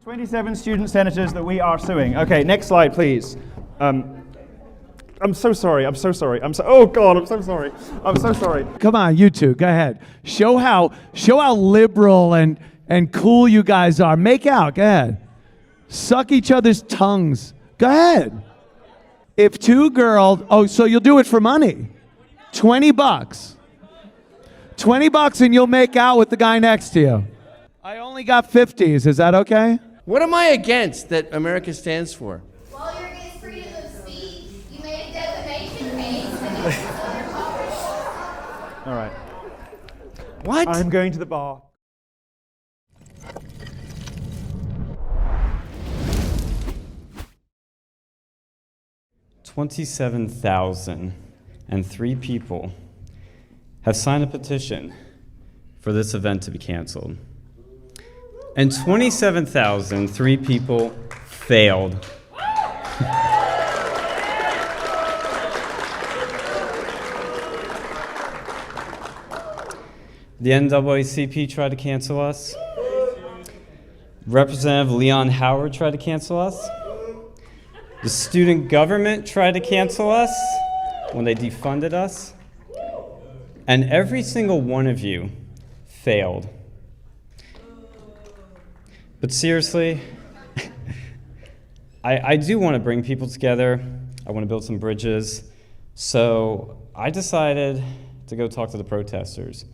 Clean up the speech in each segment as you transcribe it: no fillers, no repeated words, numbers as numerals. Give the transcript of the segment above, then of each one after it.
27 student senators that we are suing. Okay, next slide, please. I'm so sorry. Oh God, I'm so sorry. I'm so sorry. Come on, you two, go ahead. Show how liberal and cool you guys are. Make out, go ahead. Suck each other's tongues. Go ahead. If two girls, so you'll do it for money. $20. $20 and you'll make out with the guy next to you. I only got 50s, is that okay? What am I against that America stands for? Well, you're against freedom of speech. You made a defamation case against other politicians. All right. What? I'm going to the bar. $27,003 people have signed a petition for this event to be canceled. And 27,003 people failed. The NAACP tried to cancel us. Representative Leon Howard tried to cancel us. The student government tried to cancel us when they defunded us. And every single one of you failed. But seriously, I do want to bring people together. I want to build some bridges. So I decided to go talk to the protesters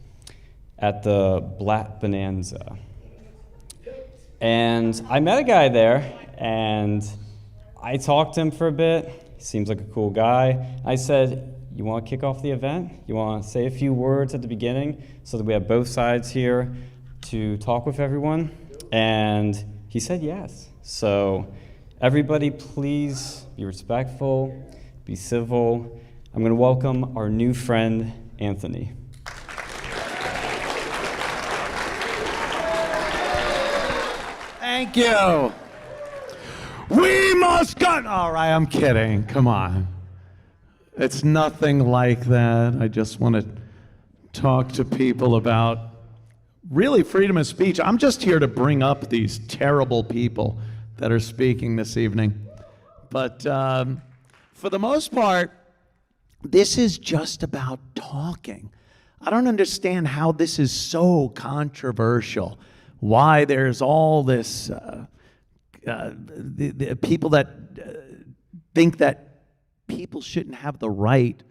at the Black Bonanza. And I met a guy there, and I talked to him for a bit. He seems like a cool guy. I said, you want to kick off the event? You want to say a few words at the beginning so that we have both sides here to talk with everyone? And he said yes. So everybody, please be respectful, be civil. I'm going to welcome our new friend, Anthony. Thank you. We must gun. All right, I'm kidding. Come on. It's nothing like that. I just want to talk to people about really freedom of speech. I'm just here to bring up these terrible people that are speaking this evening. But for the most part, this is just about talking. I don't understand how this is so controversial. Why there's all this, the people that think that people shouldn't have the right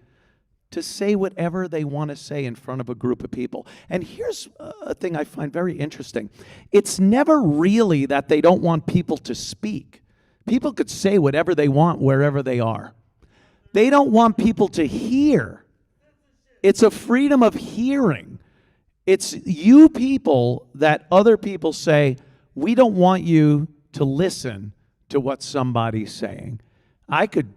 to say whatever they want to say in front of a group of people. And here's a thing I find very interesting. It's never really that they don't want people to speak. People could say whatever they want wherever they are. They don't want people to hear. It's a freedom of hearing. It's you people that other people say, we don't want you to listen to what somebody's saying. I could,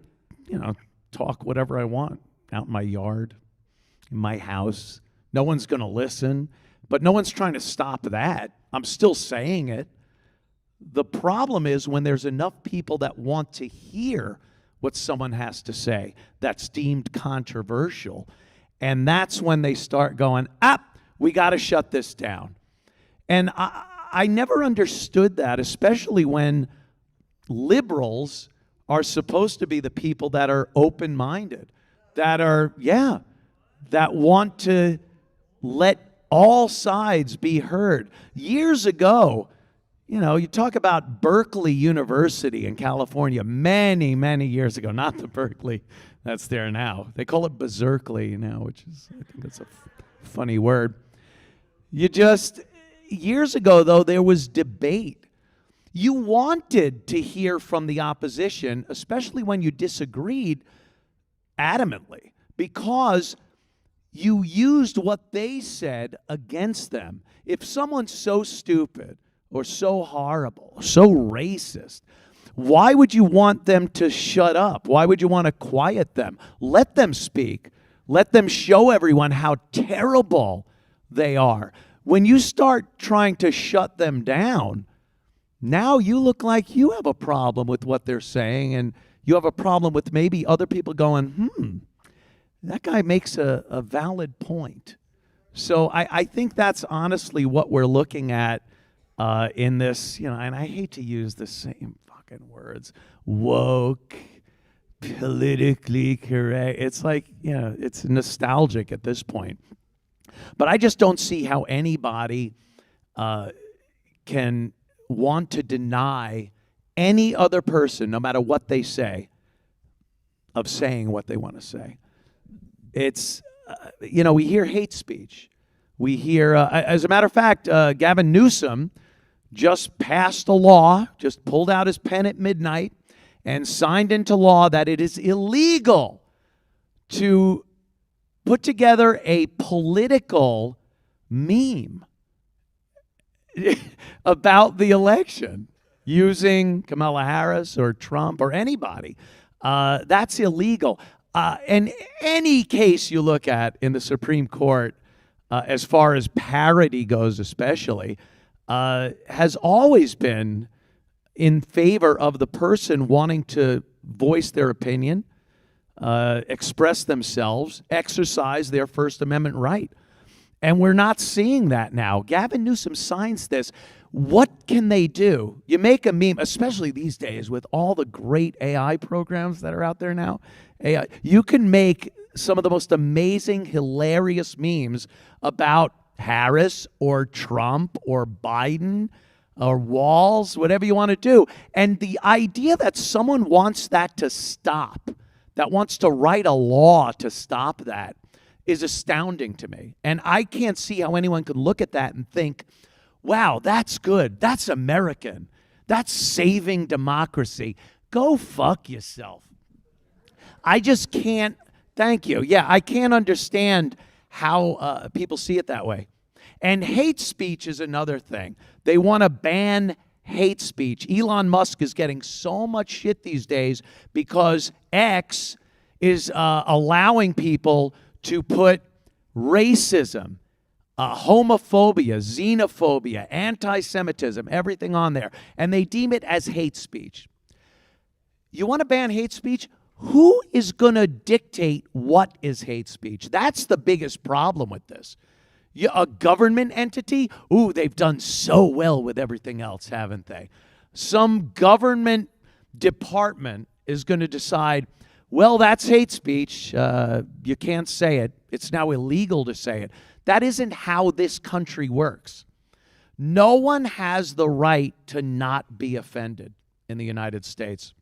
talk whatever I want out in my yard, in my house. No one's going to listen, but no one's trying to stop that. I'm still saying it. The problem is when there's enough people that want to hear what someone has to say that's deemed controversial, and that's when they start going, we got to shut this down. And I never understood that, especially when liberals are supposed to be the people that are open-minded, that are, that want to let all sides be heard. Years ago, you talk about Berkeley University in California many, many years ago, not the Berkeley that's there now. They call it Berkeley now, which is, I think that's a funny word. Years ago, though, there was debate. You wanted to hear from the opposition, especially when you disagreed adamantly, because you used what they said against them. If someone's so stupid or so horrible, or so racist, why would you want them to shut up? Why would you want to quiet them? Let them speak. Let them show everyone how terrible they are. When you start trying to shut them down, now you look like you have a problem with what they're saying, and you have a problem with maybe other people going, that guy makes a valid point. So I think that's honestly what we're looking at in this, and I hate to use the same fucking words, woke, politically correct. It's like, it's nostalgic at this point. But I just don't see how anybody can want to deny any other person, no matter what they say, of saying what they want to say. It's, we hear hate speech. We hear, as a matter of fact, Gavin Newsom just passed a law, just pulled out his pen at midnight and signed into law that it is illegal to put together a political meme about the election using Kamala Harris or Trump or anybody. That's illegal. And any case you look at in the Supreme Court, as far as parody goes especially, has always been in favor of the person wanting to voice their opinion, express themselves, exercise their First Amendment right. And we're not seeing that now. Gavin Newsom signs this. What can they do? You make a meme, especially these days with all the great AI programs that are out there now. AI, you can make some of the most amazing, hilarious memes about Harris or Trump or Biden or Walz, whatever you want to do. And the idea that someone wants that to stop, that wants to write a law to stop that, is astounding to me. And I can't see how anyone could look at that and think, wow, that's good. That's American. That's saving democracy. Go fuck yourself. I just can't, thank you. Yeah, I can't understand how people see it that way. And hate speech is another thing. They want to ban hate speech. Elon Musk is getting so much shit these days because X is allowing people to put racism, homophobia, xenophobia, anti-Semitism, everything on there. And they deem it as hate speech. You want to ban hate speech? Who is going to dictate what is hate speech? That's the biggest problem with this. A government entity? Ooh, they've done so well with everything else, haven't they? Some government department is going to decide, well, that's hate speech. You can't say it. It's now illegal to say it. That isn't how this country works. No one has the right to not be offended in the United States.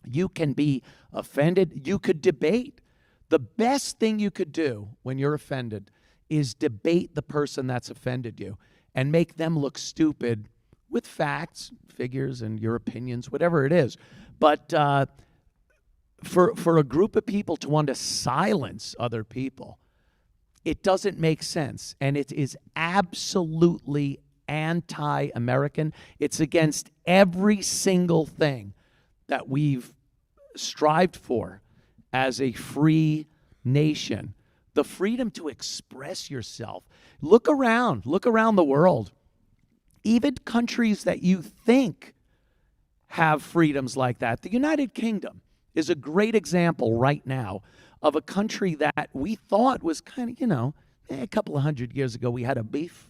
You can be offended. You could debate. The best thing you could do when you're offended is debate the person that's offended you and make them look stupid with facts, figures, and your opinions, whatever it is. But for a group of people to want to silence other people, it doesn't make sense. And it is absolutely anti-American. It's against every single thing that we've strived for as a free nation. The freedom to express yourself. Look around the world. Even countries that you think have freedoms like that. The United Kingdom is a great example right now of a country that we thought was kind of, a couple of 100 years ago we had a beef.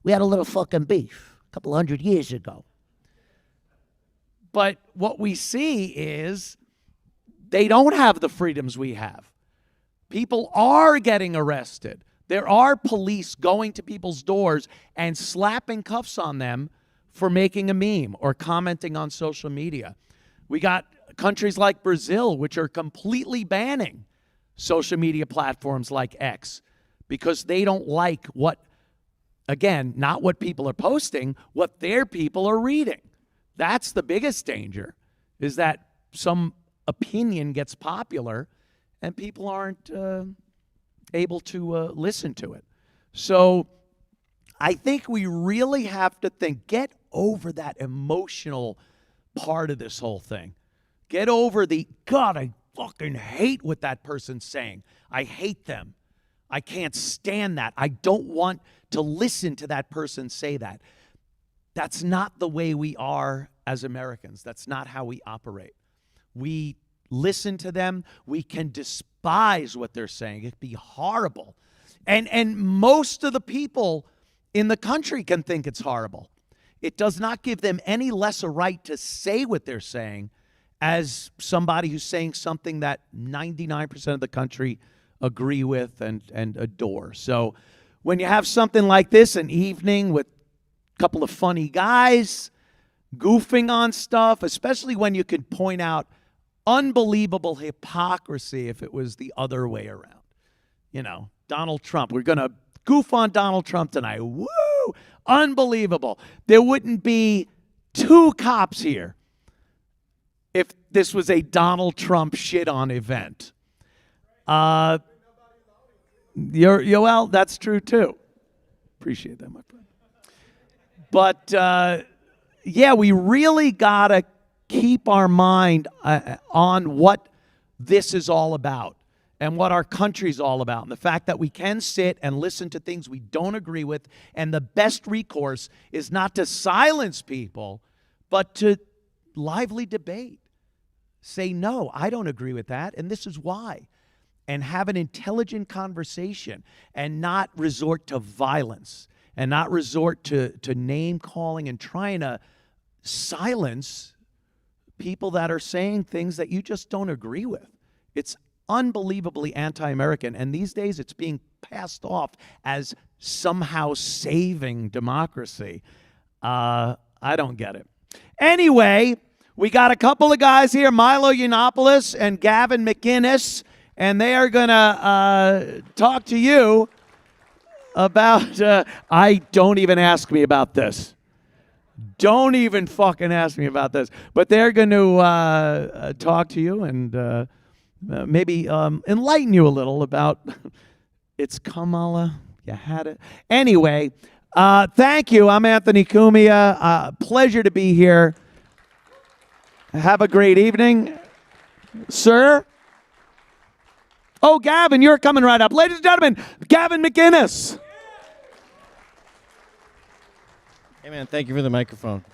We had a little fucking beef a couple of 100 years ago. But what we see is they don't have the freedoms we have. People are getting arrested. There are police going to people's doors and slapping cuffs on them for making a meme or commenting on social media. We got countries like Brazil, which are completely banning social media platforms like X because they don't like what, again, not what people are posting, what their people are reading. That's the biggest danger, is that some opinion gets popular and people aren't able to listen to it. So I think we really have to get over that emotional part of this whole thing. Get over God, I fucking hate what that person's saying. I hate them. I can't stand that. I don't want to listen to that person say that. That's not the way we are as Americans. That's not how we operate. We listen to them. We can despise what they're saying. It'd be horrible. And most of the people in the country can think it's horrible. it does not give them any less a right to say what they're saying as somebody who's saying something that 99% of the country agree with and adore. So when you have something like this, an evening with a couple of funny guys goofing on stuff, especially when you could point out unbelievable hypocrisy if it was the other way around. You know, Donald Trump. We're going to goof on Donald Trump tonight. Woo! Unbelievable. There wouldn't be 2 cops here if this was a Donald Trump shit-on event. Well, that's true too. Appreciate that, my friend. But, yeah, we really got to keep our mind on what this is all about and what our country's all about. And the fact that we can sit and listen to things we don't agree with, and the best recourse is not to silence people, but to lively debate. Say, no, I don't agree with that, and this is why. And have an intelligent conversation and not resort to violence and not resort to name calling and trying to silence people that are saying things that you just don't agree with. It's unbelievably anti-American, and these days it's being passed off as somehow saving democracy. I don't get it. Anyway, we got a couple of guys here, Milo Yiannopoulos and Gavin McInnes, and they are going to talk to you about, don't even ask me about this. Don't even fucking ask me about this. But they're going to talk to you and maybe enlighten you a little about it's Cumala. You had it. Anyway, thank you. I'm Anthony Cumia. Pleasure to be here. Have a great evening. Sir? Oh, Gavin, you're coming right up. Ladies and gentlemen, Gavin McInnes. Hey, man, thank you for the microphone.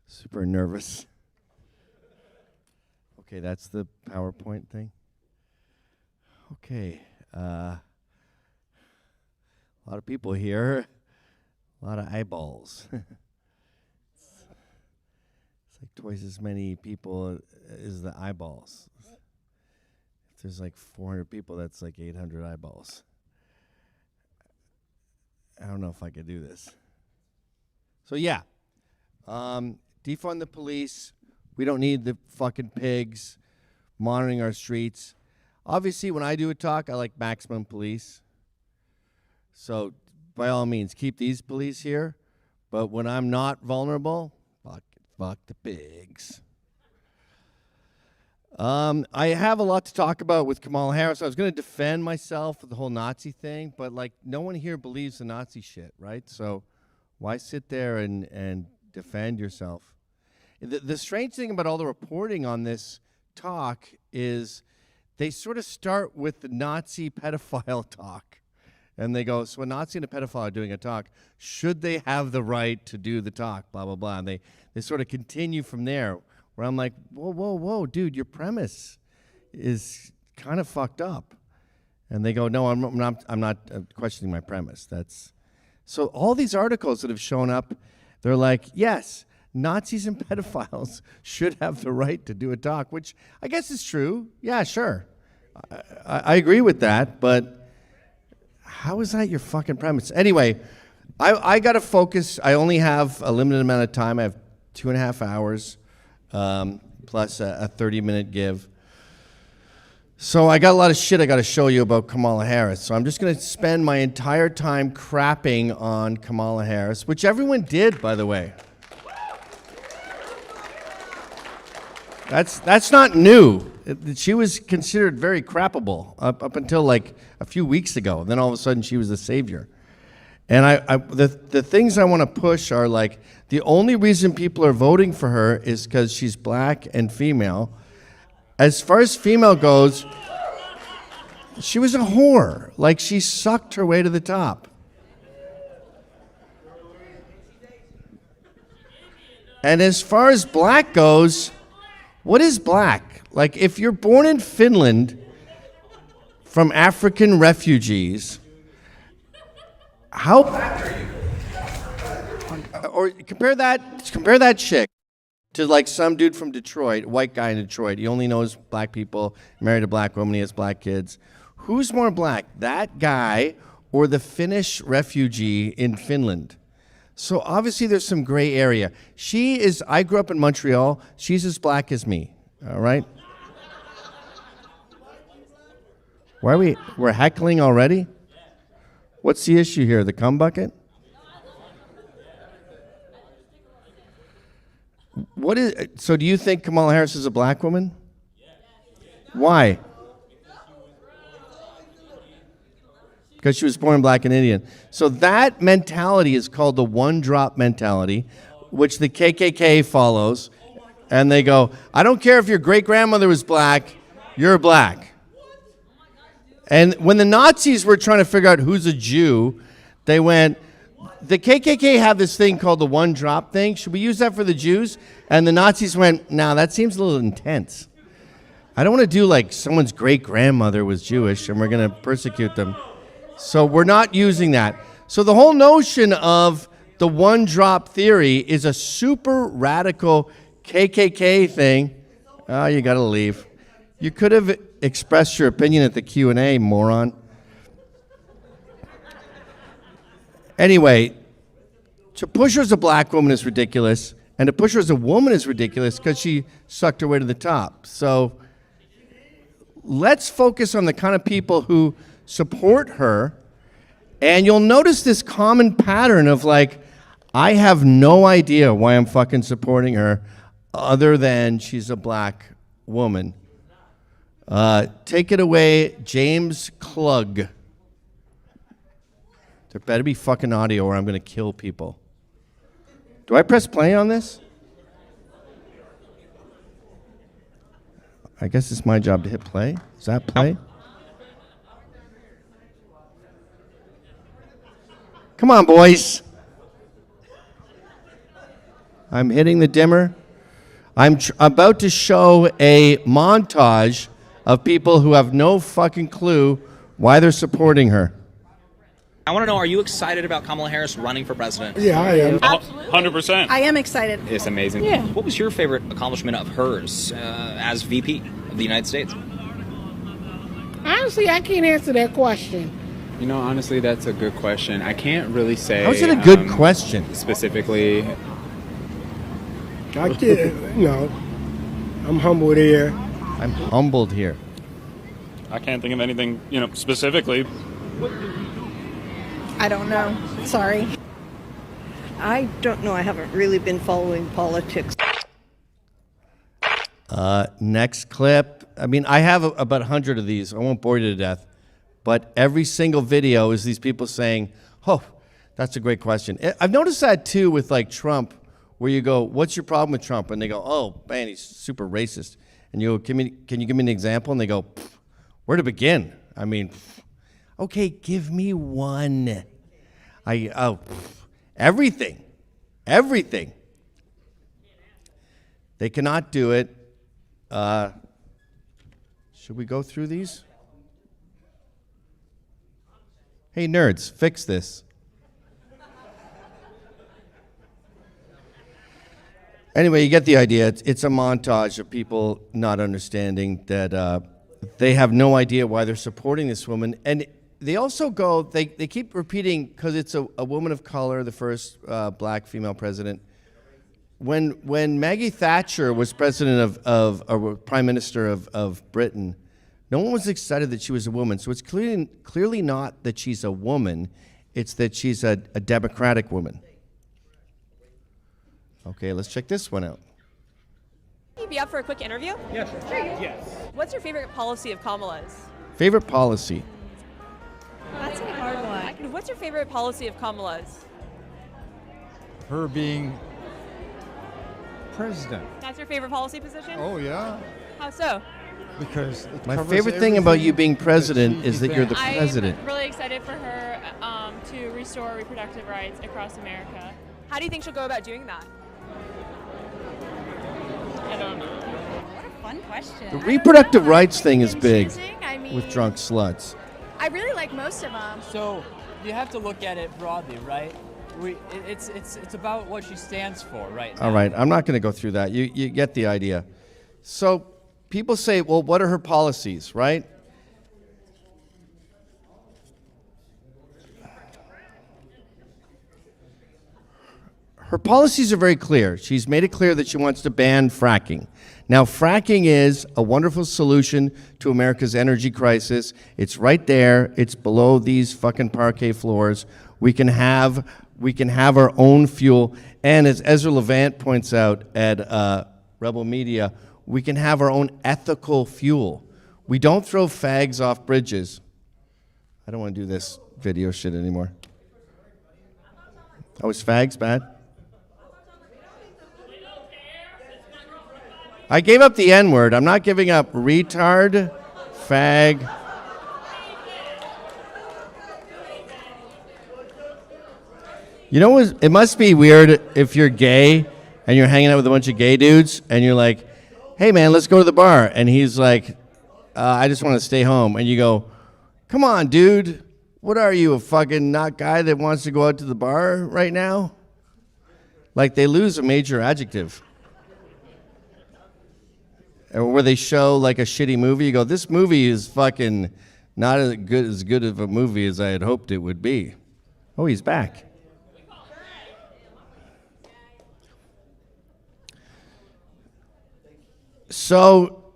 Super nervous. Okay, that's the PowerPoint thing. Okay. A lot of people here. A lot of eyeballs. It's like twice as many people as the eyeballs. If there's like 400 people, that's like 800 eyeballs. I don't know if I could do this. So yeah, defund the police. We don't need the fucking pigs monitoring our streets. Obviously, when I do a talk, I like maximum police. So by all means, keep these police here. But when I'm not vulnerable, fuck the pigs. I have a lot to talk about with Kamala Harris. I was going to defend myself with the whole Nazi thing, but like no one here believes the Nazi shit, right? So why sit there and defend yourself? The strange thing about all the reporting on this talk is they sort of start with the Nazi pedophile talk. And they go, so a Nazi and a pedophile are doing a talk. Should they have the right to do the talk? Blah, blah, blah. And they sort of continue from there, where I'm like, whoa, dude, your premise is kind of fucked up. And they go, no, I'm not questioning my premise. So all these articles that have shown up, they're like, yes, Nazis and pedophiles should have the right to do a talk, which I guess is true. Yeah, sure. I agree with that, but how is that your fucking premise? Anyway, I got to focus. I only have a limited amount of time. I have 2.5 hours plus a 30-minute give. So I got a lot of shit I got to show you about Kamala Harris. So I'm just going to spend my entire time crapping on Kamala Harris, which everyone did, by the way. That's not new. She was considered very crappable up until like a few weeks ago. Then all of a sudden she was the savior. And the things I want to push are like, the only reason people are voting for her is because she's black and female. As far as female goes, she was a whore. Like, she sucked her way to the top. And as far as black goes, what is black? Like, if you're born in Finland, from African refugees, how black are you? Or compare that chick to like some dude from Detroit, white guy in Detroit. He only knows black people, married a black woman, he has black kids. Who's more black, that guy or the Finnish refugee in Finland? So obviously there's some gray area. I grew up in Montreal, she's as black as me, all right? Why are we're heckling already? What's the issue here, the cum bucket? So do you think Kamala Harris is a black woman? Why? Because she was born black and Indian. So that mentality is called the one-drop mentality, which the KKK follows. And they go, I don't care if your great-grandmother was black, you're black. And when the Nazis were trying to figure out who's a Jew, they went, the KKK have this thing called the one-drop thing. Should we use that for the Jews? And the Nazis went, nah, that seems a little intense. I don't want to do like someone's great-grandmother was Jewish and we're going to persecute them. So we're not using that. So the whole notion of the one-drop theory is a super radical KKK thing. Oh, you got to leave. You could have expressed your opinion at the Q&A, moron. Anyway, to push her as a black woman is ridiculous, and to push her as a woman is ridiculous because she sucked her way to the top. So let's focus on the kind of people who support her, and you'll notice this common pattern of like, I have no idea why I'm fucking supporting her other than she's a black woman. Take it away, James Klug. There better be fucking audio or I'm going to kill people. Do I press play on this? I guess it's my job to hit play. Is that play? Come on, boys. I'm hitting the dimmer. I'm about to show a montage of people who have no fucking clue why they're supporting her. I want to know, are you excited about Kamala Harris running for president? Yeah, I am. Absolutely. 100%. I am excited. It's amazing. Yeah. What was your favorite accomplishment of hers as VP of the United States? Honestly, I can't answer that question. You know, honestly, that's a good question. I can't really say. How is it a good question? Specifically. I can't, I'm humbled here. I'm humbled here. I can't think of anything, specifically. I don't know. Sorry. I don't know. I haven't really been following politics. Next clip. I mean, I have about 100 of these. I won't bore you to death. But every single video is these people saying, oh, that's a great question. I've noticed that too with like Trump, where you go, what's your problem with Trump? And they go, oh, man, he's super racist. And you go, can you give me an example? And they go, where to begin? I mean, okay, give me one. Everything. They cannot do it. Should we go through these? Hey, nerds, fix this. Anyway, you get the idea. It's a montage of people not understanding that they have no idea why they're supporting this woman. And they also go, they keep repeating, because it's a woman of color, the first black female president. When Maggie Thatcher was president or prime minister of Britain, no one was excited that she was a woman. So it's clearly not that she's a woman, it's that she's a democratic woman. Okay, let's check this one out. Can you be up for a quick interview? Yes. Sure. Yes. What's your favorite policy of Kamala's? Favorite policy? That's a hard one. What's your favorite policy of Kamala's? Her being president. That's your favorite policy position? Oh, yeah. How so? Because it My covers favorite thing about you being everything president that is that you're the I'm president. really excited for her to restore reproductive rights across America. How do you think she'll go about doing that? I don't know. What a fun question. The reproductive rights thing is big. I with drunk sluts. I really like most of them. So you have to look at it broadly, right? It's about what she stands for, right? All right, I'm not going to go through that. You get the idea. So people say, well, what are her policies, right? Her policies are very clear. She's made it clear that she wants to ban fracking. Now, fracking is a wonderful solution to America's energy crisis. It's right there. It's below these fucking parquet floors. We can have our own fuel. And as Ezra Levant points out at Rebel Media, we can have our own ethical fuel. We don't throw fags off bridges. I don't want to do this video shit anymore. Oh, is fags bad? I gave up the N-word. I'm not giving up retard, fag. You know what? It must be weird if you're gay and you're hanging out with a bunch of gay dudes and you're like, hey man, let's go to the bar. And he's like, I just want to stay home. And you go, come on, dude. What are you, a fucking not guy that wants to go out to the bar right now? Like they lose a major adjective. Or where they show like a shitty movie, you go, this movie is fucking not as good of a movie as I had hoped it would be. Oh, he's back. So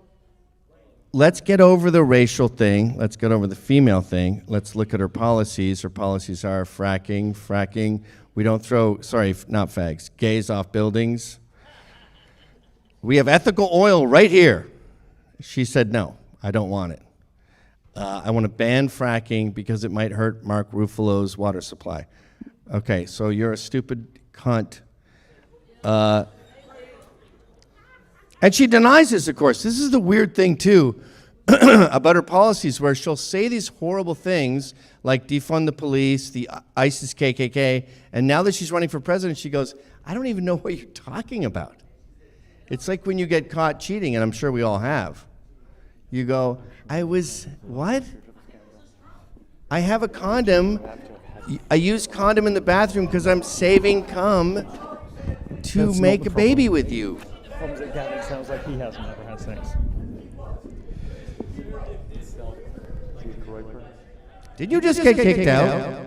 let's get over the racial thing. Let's get over the female thing. Let's look at her policies. Her policies are fracking. We don't throw, not fags, gays off buildings. We have ethical oil right here. She said, no, I don't want it. I want to ban fracking because it might hurt Mark Ruffalo's water supply. Okay, so you're a stupid cunt. And she denies this, of course. This is the weird thing, too, about her policies, where she'll say these horrible things like defund the police, the ISIS KKK, and now that she's running for president, she goes, I don't even know what you're talking about. It's like when you get caught cheating, and I'm sure we all have. You go, what? I have a condom. I use condom in the bathroom because I'm saving cum to make a baby with you. Gavin sounds like he hasn't ever had sex. Did you just get kicked out?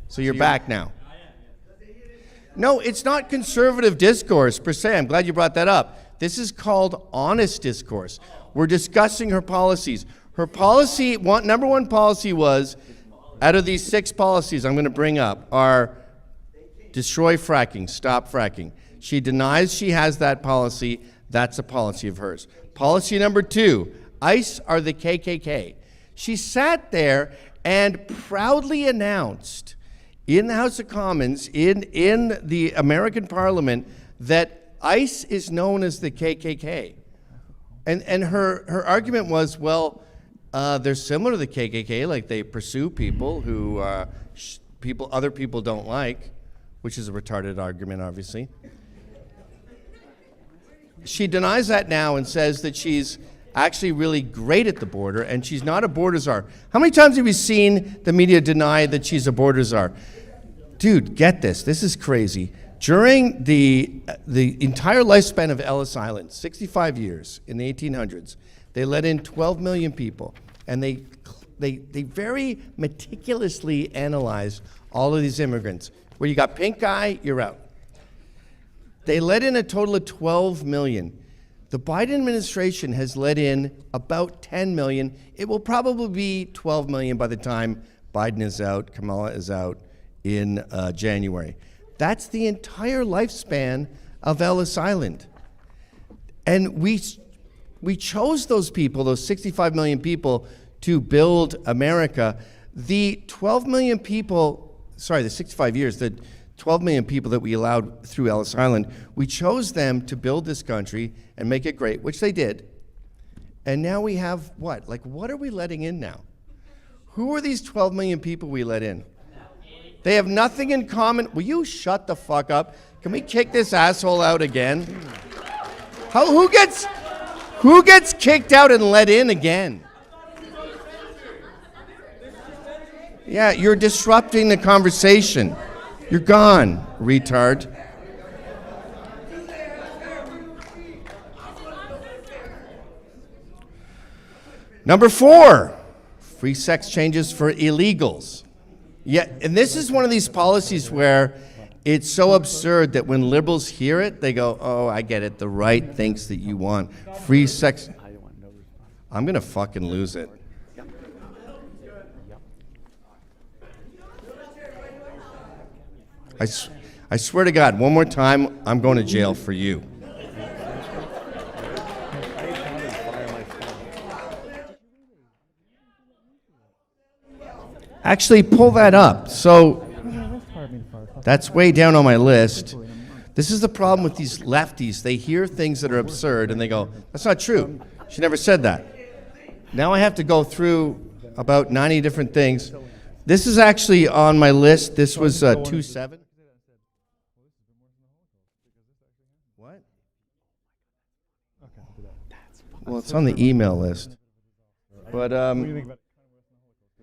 So you're back now. No, it's not conservative discourse per se. I'm glad you brought that up. This is called honest discourse. We're discussing her policies. Her policy, number one policy was, out of these 6 policies I'm going to bring up, are destroy fracking, stop fracking. She denies she has that policy. That's a policy of hers. Policy number 2, ICE are the KKK. She sat there and proudly announced in the House of Commons, in the American Parliament, that ICE is known as the KKK. And her argument was, well, they're similar to the KKK, like they pursue people who other people don't like, which is a retarded argument, obviously. She denies that now and says that she's actually really great at the border, and she's not a border czar. How many times have you seen the media deny that she's a border czar? Dude, get this. This is crazy. During the entire lifespan of Ellis Island, 65 years in the 1800s, they let in 12 million people, and they very meticulously analyzed all of these immigrants. Where you got pink eye, you're out. They let in a total of 12 million. The Biden administration has let in about 10 million. It will probably be 12 million by the time Biden is out, Cumala is out in January. That's the entire lifespan of Ellis Island. And we chose those people, those 65 million people, to build America. The 12 million people, the 65 years, the 12 million people that we allowed through Ellis Island, we chose them to build this country and make it great, which they did. And now we have what? Like, what are we letting in now? Who are these 12 million people we let in? They have nothing in common. Will you shut the fuck up? Can we kick this asshole out again? Who gets kicked out and let in again? Yeah, you're disrupting the conversation. You're gone, retard. Number 4, free sex changes for illegals. Yeah, and this is one of these policies where it's so absurd that when liberals hear it, they go, oh, I get it. The right thinks that you want free sex. I'm going to fucking lose it. I swear to God, one more time, I'm going to jail for you. Actually, pull that up. So that's way down on my list. This is the problem with these lefties. They hear things that are absurd and they go, that's not true. She never said that. Now I have to go through about 90 different things. This is actually on my list. This was 2.7. What? Well, it's on the email list. But,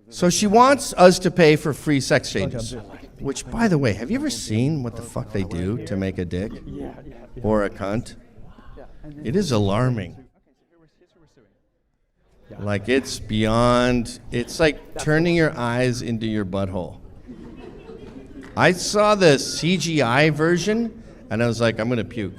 so she wants us to pay for free sex changes, which, by the way, have you ever seen what the fuck they do to make a dick or a cunt? It is alarming. Like, it's beyond, it's like turning your eyes into your butthole. I saw the CGI version, and I was like, I'm going to puke.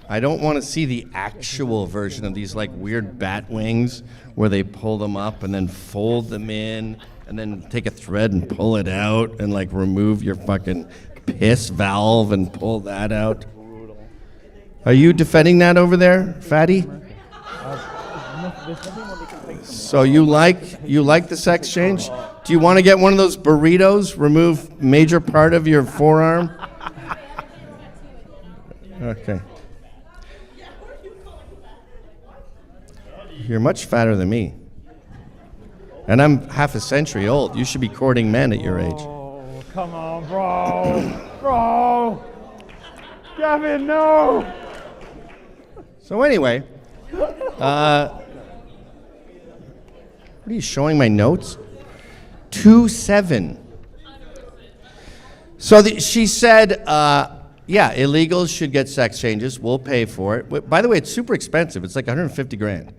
I don't want to see the actual version of these like weird bat wings where they pull them up and then fold them in and then take a thread and pull it out and like remove your fucking piss valve and pull that out. Are you defending that over there, fatty? So you like the sex change? Do you want to get one of those burritos, remove major part of your forearm? Okay. You're much fatter than me. And I'm half a century old. You should be courting men at your age. Oh, come on, bro. Bro. Gavin, no. So anyway, what are you showing my notes? 2.7. So she said, yeah, illegals should get sex changes. We'll pay for it. By the way, it's super expensive. It's like 150 grand.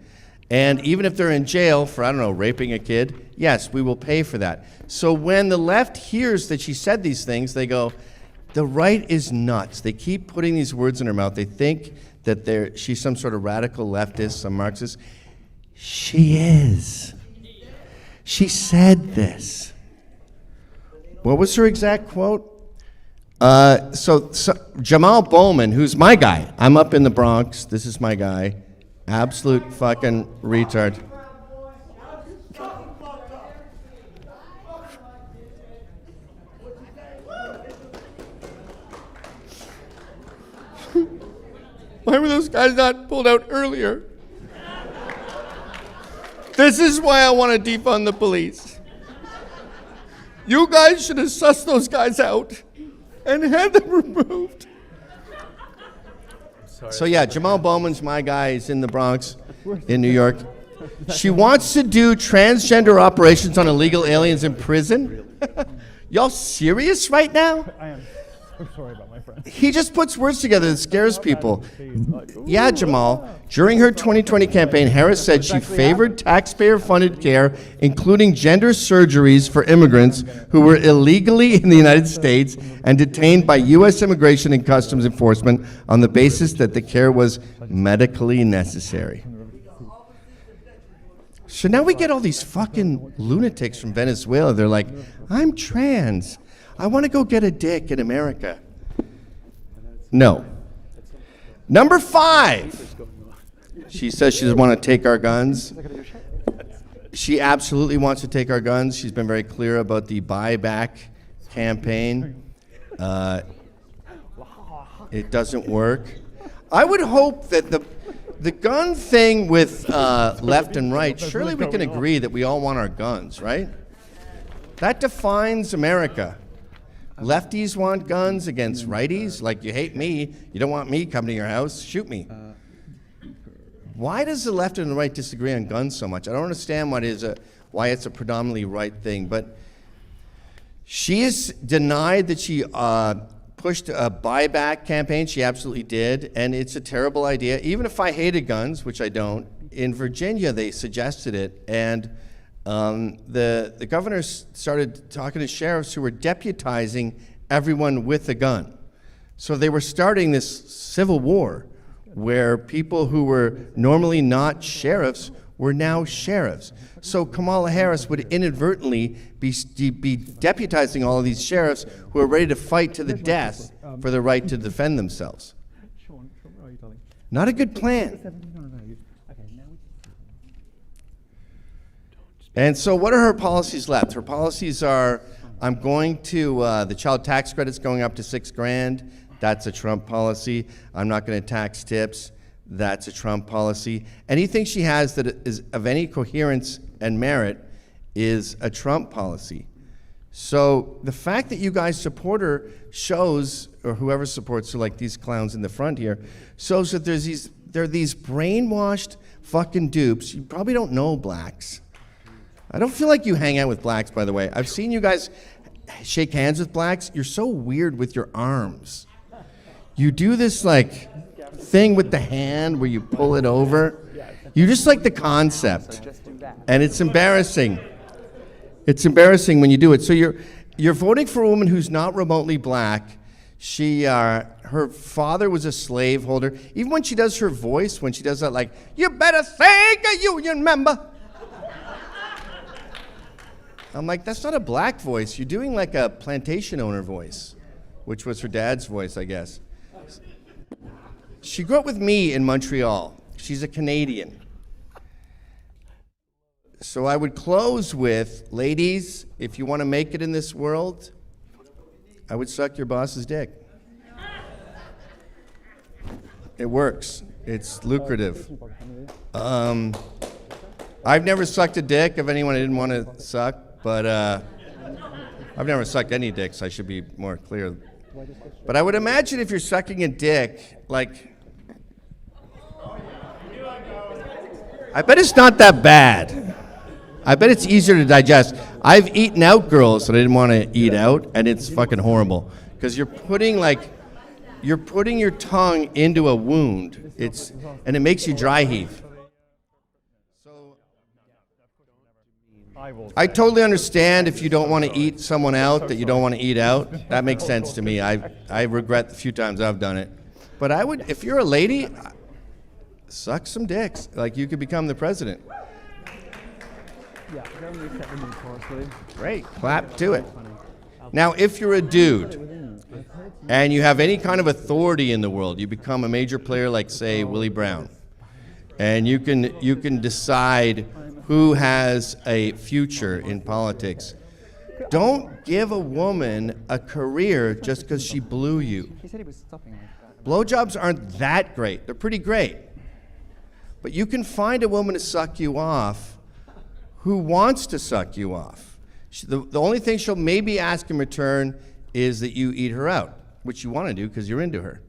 And even if they're in jail for, I don't know, raping a kid, yes, we will pay for that. So when the left hears that she said these things, they go, the right is nuts. They keep putting these words in her mouth. They think that she's some sort of radical leftist, some Marxist. She is. She said this. What was her exact quote? So Jamal Bowman, who's my guy. I'm up in the Bronx. This is my guy. Absolute fucking retard. Why were those guys not pulled out earlier? This is why I want to defund the police. You guys should have sussed those guys out and had them removed. So yeah, Jamal Bowman's my guy. He's in the Bronx, in New York. She wants to do transgender operations on illegal aliens in prison. Y'all serious right now? I am so sorry about my friend. He just puts words together that scares people. Yeah, Jamal. During her 2020 campaign, Harris said she favored taxpayer-funded care, including gender surgeries for immigrants who were illegally in the United States and detained by U.S. Immigration and Customs Enforcement on the basis that the care was medically necessary. So now we get all these fucking lunatics from Venezuela. They're like, I'm trans. I want to go get a dick in America. No. Number 5. She says she doesn't want to take our guns. She absolutely wants to take our guns. She's been very clear about the buyback campaign. It doesn't work. I would hope that the gun thing with left and right, surely we can agree that we all want our guns, right? That defines America. Lefties want guns against righties. Like, you hate me, you don't want me coming to your house, shoot me. Why does the left and the right disagree on guns so much? I don't understand why it's a predominantly right thing, but She has denied that she pushed a buyback campaign. She absolutely did, and it's a terrible idea. Even if I hated guns, which I don't, in Virginia they suggested it, and the governor started talking to sheriffs who were deputizing everyone with a gun. So they were starting this civil war where people who were normally not sheriffs were now sheriffs. So Kamala Harris would inadvertently be deputizing all of these sheriffs who are ready to fight to the death for the right to defend themselves. Not a good plan. And so what are her policies left? Her policies are, I'm going to, the child tax credit's going up to $6,000. That's a Trump policy. I'm not going to tax tips. That's a Trump policy. Anything she has that is of any coherence and merit is a Trump policy. So the fact that you guys support her shows, or whoever supports her, like these clowns in the front here, shows that there are these brainwashed fucking dupes. You probably don't know blacks. I don't feel like you hang out with blacks, by the way. I've seen you guys shake hands with blacks. You're so weird with your arms. You do this like thing with the hand where you pull it over. You just like the concept. And it's embarrassing. It's embarrassing when you do it. So you're voting for a woman who's not remotely black. Her father was a slaveholder. Even when she does her voice, when she does that like, you better thank a union member. I'm like, that's not a black voice. You're doing like a plantation owner voice, which was her dad's voice, I guess. She grew up with me in Montreal. She's a Canadian. So I would close with, ladies, if you want to make it in this world, I would suck your boss's dick. It works. It's lucrative. I've never sucked a dick of anyone I didn't want to suck. But I've never sucked any dicks, I should be more clear. But I would imagine if you're sucking a dick, like, I bet it's not that bad. I bet it's easier to digest. I've eaten out girls that I didn't want to eat out, and it's fucking horrible. Because you're putting your tongue into a wound, and it makes you dry heave. I totally understand if you don't want to eat someone out that you don't want to eat out. That makes sense to me. I regret the few times I've done it. But I would, if you're a lady, suck some dicks. Like you could become the president. Great, clap to it. Now, if you're a dude and you have any kind of authority in the world, you become a major player like, say, Willie Brown, and you can decide who has a future in politics. Don't give a woman a career just because she blew you. Blowjobs aren't that great. They're pretty great. But you can find a woman to suck you off who wants to suck you off. The only thing she'll maybe ask in return is that you eat her out, which you want to do because you're into her.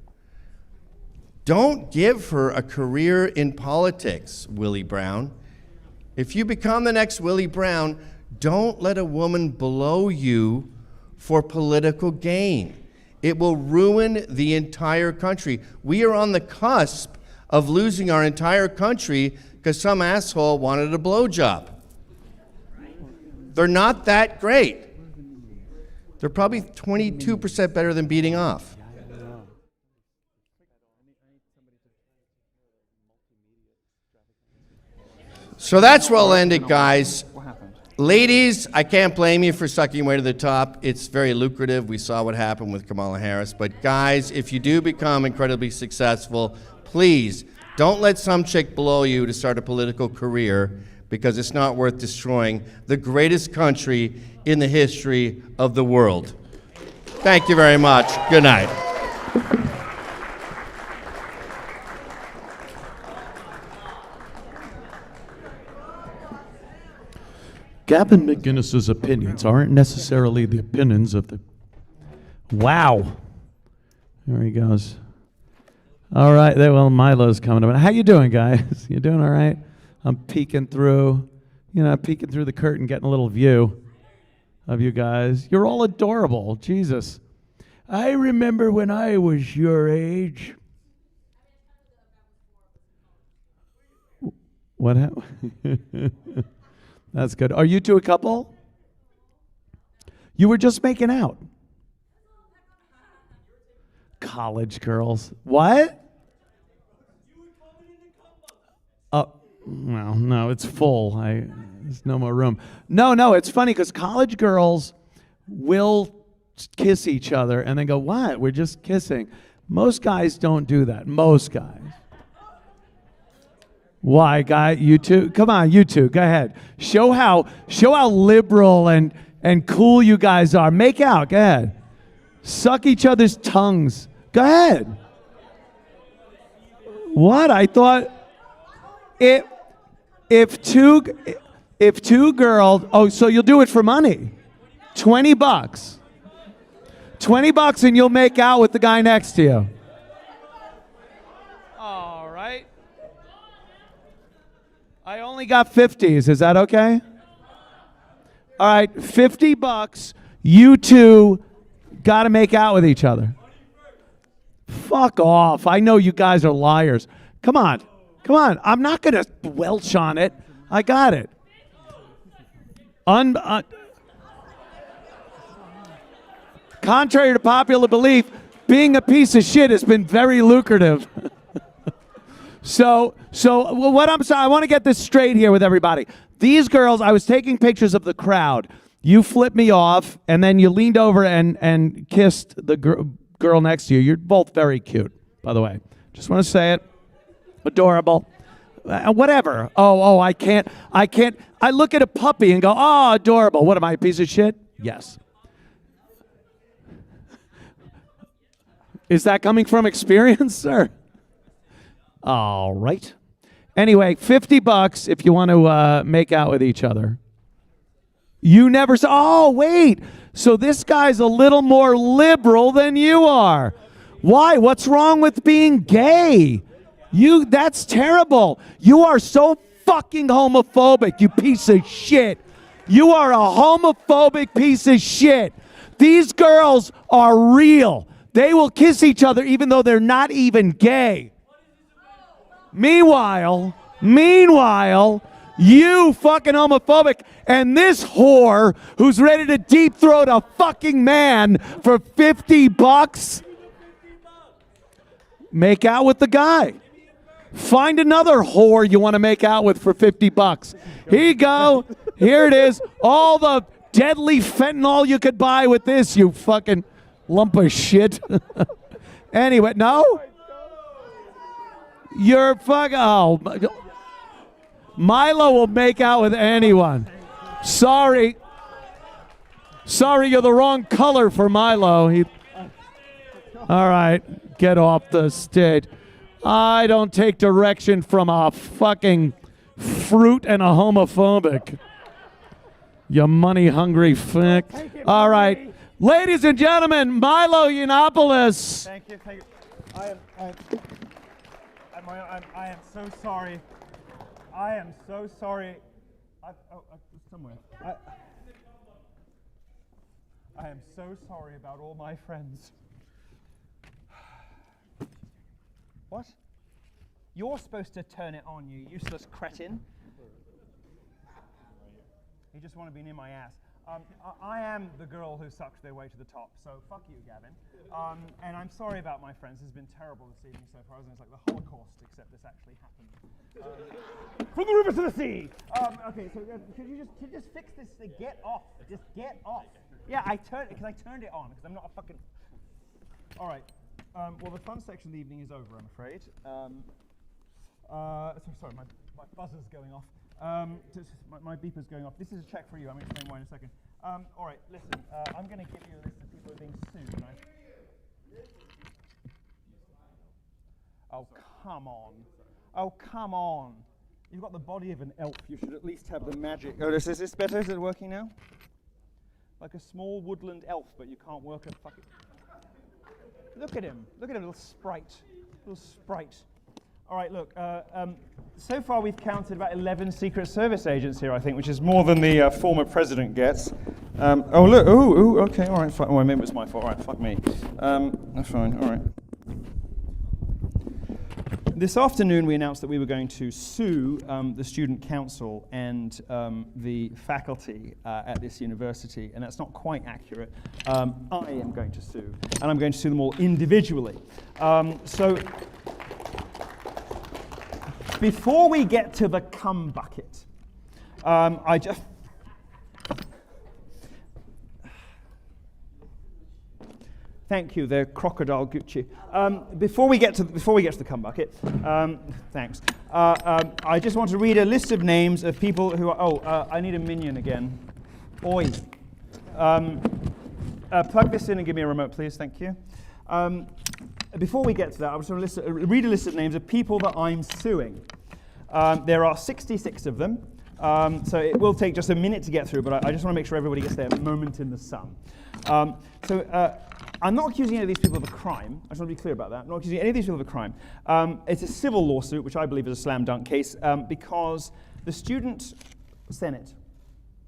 Don't give her a career in politics, Willie Brown. If you become the next Willie Brown, don't let a woman blow you for political gain. It will ruin the entire country. We are on the cusp of losing our entire country because some asshole wanted a blowjob. They're not that great. They're probably 22% better than beating off. So that's where I'll end it, guys. Ladies, I can't blame you for sucking your way to the top. It's very lucrative. We saw what happened with Kamala Harris. But guys, if you do become incredibly successful, please don't let some chick blow you to start a political career because it's not worth destroying the greatest country in the history of the world. Thank you very much. Good night. Gavin McInnes' opinions aren't necessarily the opinions of the... Wow. There he goes. All right. Well, Milo's coming up. How you doing, guys? You doing all right? I'm peeking through the curtain, getting a little view. of you guys. You're all adorable. Jesus. I remember when I was your age. What happened? That's good. Are you two a couple? You were just making out. College girls. What? Well, no, it's full. There's no more room. No, it's funny because college girls will kiss each other and then go, what? We're just kissing. Most guys don't do that. Most guys. Why, guy? You two? Come on, you two. Go ahead. Show how liberal and cool you guys are. Make out. Go ahead. Suck each other's tongues. Go ahead. What? I thought if two girls, so you'll do it for money. $20. $20 and you'll make out with the guy next to you. All right. I only got 50s. Is that okay? All right, $50. You two got to make out with each other. Fuck off. I know you guys are liars. Come on. I'm not going to welch on it. I got it. Contrary to popular belief, being a piece of shit has been very lucrative. So what I'm saying, I want to get this straight here with everybody. These girls, I was taking pictures of the crowd. You flipped me off, and then you leaned over and kissed the girl next to you. You're both very cute, by the way. Just want to say it. Adorable. Whatever. I can't. I look at a puppy and go, oh, adorable. What am I, a piece of shit? Yes. Is that coming from experience, sir? All right. Anyway, $50 if you want to make out with each other. You never saw. Oh, wait. So this guy's a little more liberal than you are. Why? What's wrong with being gay? That's terrible. You are so fucking homophobic, you piece of shit. You are a homophobic piece of shit. These girls are real. They will kiss each other even though they're not even gay. Meanwhile, you fucking homophobic and this whore who's ready to deep throat a fucking man for $50, make out with the guy. Find another whore you want to make out with for $50. Here you go. Here it is. All the deadly fentanyl you could buy with this, you fucking lump of shit. Anyway, no? You're fucking... Oh. Milo will make out with anyone. Sorry, you're the wrong color for Milo. All right, get off the stage. I don't take direction from a fucking fruit and a homophobic. You money-hungry fuck. All right. Ladies and gentlemen, Milo Yiannopoulos. Thank you. I am so sorry. I am so sorry. Somewhere. I am so sorry about all my friends. What? You're supposed to turn it on, you useless cretin. You just want to be near my ass. I am the girl who sucked their way to the top, so fuck you, Gavin. And I'm sorry about my friends. This has been terrible this evening so far. It's like the Holocaust, except this actually happened. From the river to the sea! Okay, so could you just fix this thing? Get off. Just get off. Yeah, I turned it it on, because I'm not a fucking... All right. Well, the fun section of the evening is over, I'm afraid. Sorry, my buzzer's going off. My beeper's going off. This is a check for you. I'm going to explain why in a second. All right, listen. I'm going to give you a list of people who are being sued. Oh, come on. Oh, come on. You've got the body of an elf. You should at least have the magic. Oh, is this better? Is it working now? Like a small woodland elf, but you can't work a fucking... Look at him. Look at him, little sprite. All right, look. So far we've counted about 11 Secret Service agents here, I think, which is more than the former president gets. Oh, look. Oh, okay. All right. Fine. Oh, maybe it was my fault. All right. Fuck me. That's fine. All right. This afternoon, we announced that we were going to sue the student council and the faculty at this university, and that's not quite accurate. I am going to sue, and I'm going to sue them all individually. So, before we get to the cum bucket, I just... Thank you, the crocodile Gucci. Before we get to the cum bucket, thanks. I just want to read a list of names of people who are. I need a minion again. Oi. Plug this in and give me a remote, please. Thank you. Before we get to that, I just want to read a list of names of people that I'm suing. There are 66 of them. So it will take just a minute to get through, but I just want to make sure everybody gets their moment in the sun. I'm not accusing any of these people of a crime. I just want to be clear about that. I'm not accusing any of these people of a crime. It's a civil lawsuit, which I believe is a slam dunk case, because the student senate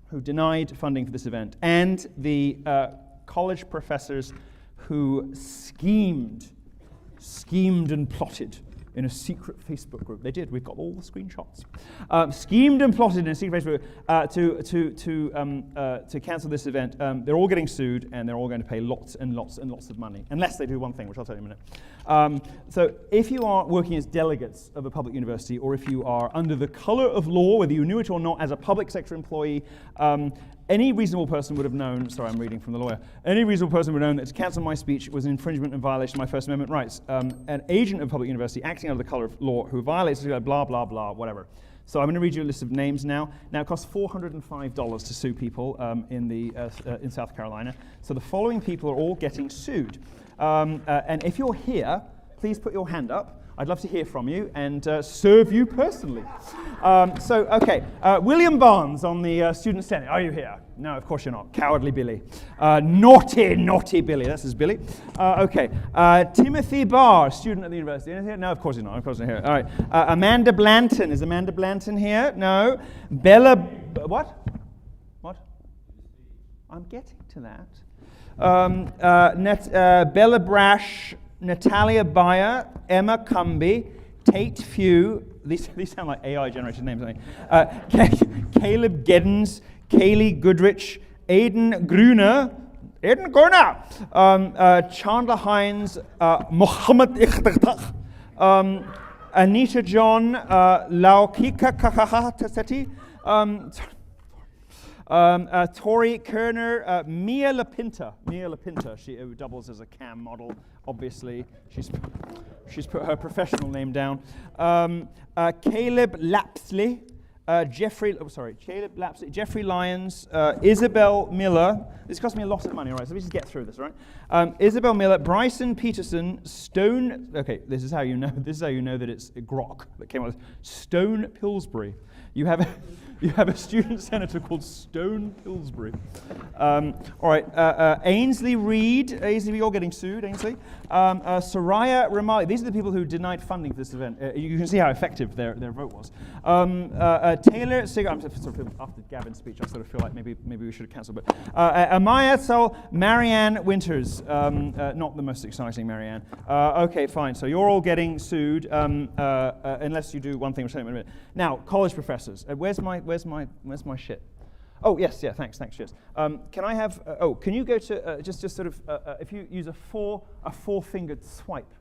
who denied funding for this event and the college professors who schemed and plotted in a secret Facebook group. They did. We've got all the screenshots. Schemed and plotted in a secret Facebook group to cancel this event. They're all getting sued, and they're all going to pay lots and lots and lots of money, unless they do one thing, which I'll tell you in a minute. So if you are working as delegates of a public university, or if you are under the color of law, whether you knew it or not, as a public sector employee, any reasonable person would have known, sorry, I'm reading from the lawyer, any reasonable person would have known that to cancel my speech was an infringement and violation of my First Amendment rights. An agent of a public university acting under the color of law who violates, blah, blah, blah, whatever. So I'm going to read you a list of names now. Now, it costs $405 to sue people in South Carolina. So the following people are all getting sued. And if you're here, please put your hand up. I'd love to hear from you and serve you personally. William Barnes on the Student Senate. Are you here? No, of course you're not. Cowardly Billy. Naughty Billy. That's his Billy. Timothy Barr, student at the university. Is he here? No, of course he's not. Of course he's not here. All right. Amanda Blanton. Is Amanda Blanton here? No. Bella... What? I'm getting to that. Bella Brash... Natalia Bayer, Emma Cumby, Tate Few, these sound like AI-generated names, don't they? Caleb Geddens, Kaylee Goodrich, Aidan Gruner, Chandler Hines, Mohammed Ikhtar, Anita John, Laukika Kakahataseti, Tori Kerner, Mia LaPinta, she doubles as a cam model, obviously. She's put her professional name down. Caleb Lapsley, Jeffrey Lyons, Isabel Miller. This cost me a lot of money, all right, so let me just get through this, all right? Isabel Miller, Bryson Peterson, Stone, okay, this is how you know that it's Grok that came out with Stone Pillsbury. You have a student senator called Stone Pillsbury. All right, Ainsley Reed. Ainsley, you're getting sued, Ainsley. Soraya Ramali. These are the people who denied funding for this event. You can see how effective their vote was. Taylor Sig. I'm sort of after Gavin's speech, I sort of feel like maybe we should have cancelled. But Amaya Sol, Marianne Winters. Not the most exciting Marianne. Okay, fine. So you're all getting sued unless you do one thing. Which I'll tell you in a minute. Now, college professors. Where's my shit? Oh yes, yeah. Thanks. Cheers. Can I have? Can you go to just sort of if you use a four-fingered swipe,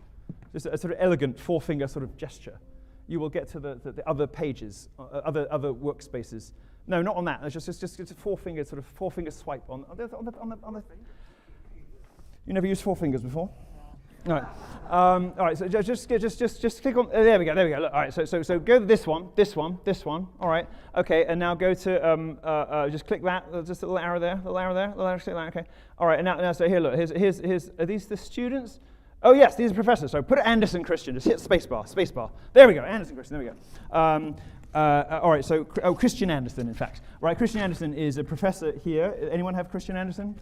just a sort of elegant four-finger sort of gesture, you will get to the other pages, other workspaces. No, not on that. It's just a four-finger swipe on the. You never used four fingers before? All right. All right. So just click on. There we go. Look, all right. So go to this one. All right. Okay. And now go to just click that. Just a little arrow there. Click that. Okay. All right. And now so here. Look. Here's. Are these the students? Oh yes, these are professors. So put Anderson Christian. Just hit spacebar. There we go. Anderson Christian. There we go. All right. So Christian Anderson, in fact. Right. Christian Anderson is a professor here. Anyone have Christian Anderson?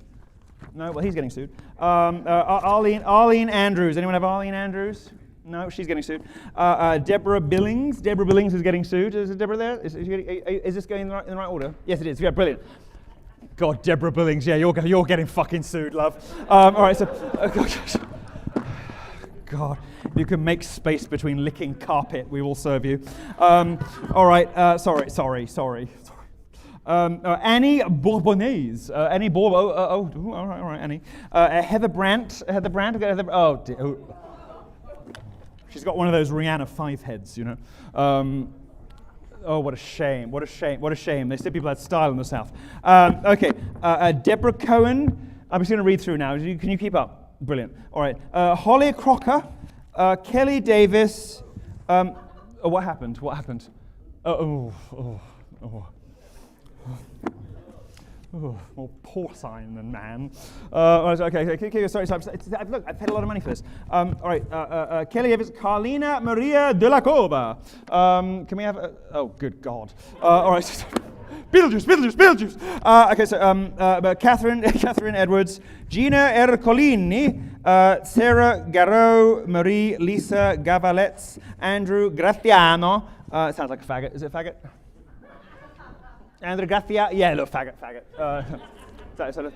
No, well, he's getting sued. Arlene Andrews. Anyone have Arlene Andrews? No, she's getting sued. Deborah Billings. Deborah Billings is getting sued. Is Deborah there? Is this going in the right order? Yes, it is. Yeah, brilliant. God, Deborah Billings, yeah, you're getting fucking sued, love. All right, so, God, if you can make space between licking carpet, we will serve you. All right, sorry. Annie Bourbonnaise. Annie all right, Annie. Heather Brandt. Oh, dear. She's got one of those Rihanna 5 heads, you know. Oh, what a shame. They said people had style in the South. Okay, Deborah Cohen. I'm just going to read through now. Can you keep up? Brilliant. All right. Holly Crocker, Kelly Davis. What happened? More porcine than man. Okay, sorry. Look, I've paid a lot of money for this. All right, Kelly Davis, Carlina Maria de la Cova. Can we have oh, good God. All right. Beetlejuice. Okay, so Catherine Edwards, Gina Ercolini, Sarah Garot, Marie Lisa Gavalets, Andrew Graziano. It sounds like a faggot. Is it a faggot? Andrew Gracia, yeah, look, faggot. Sort of,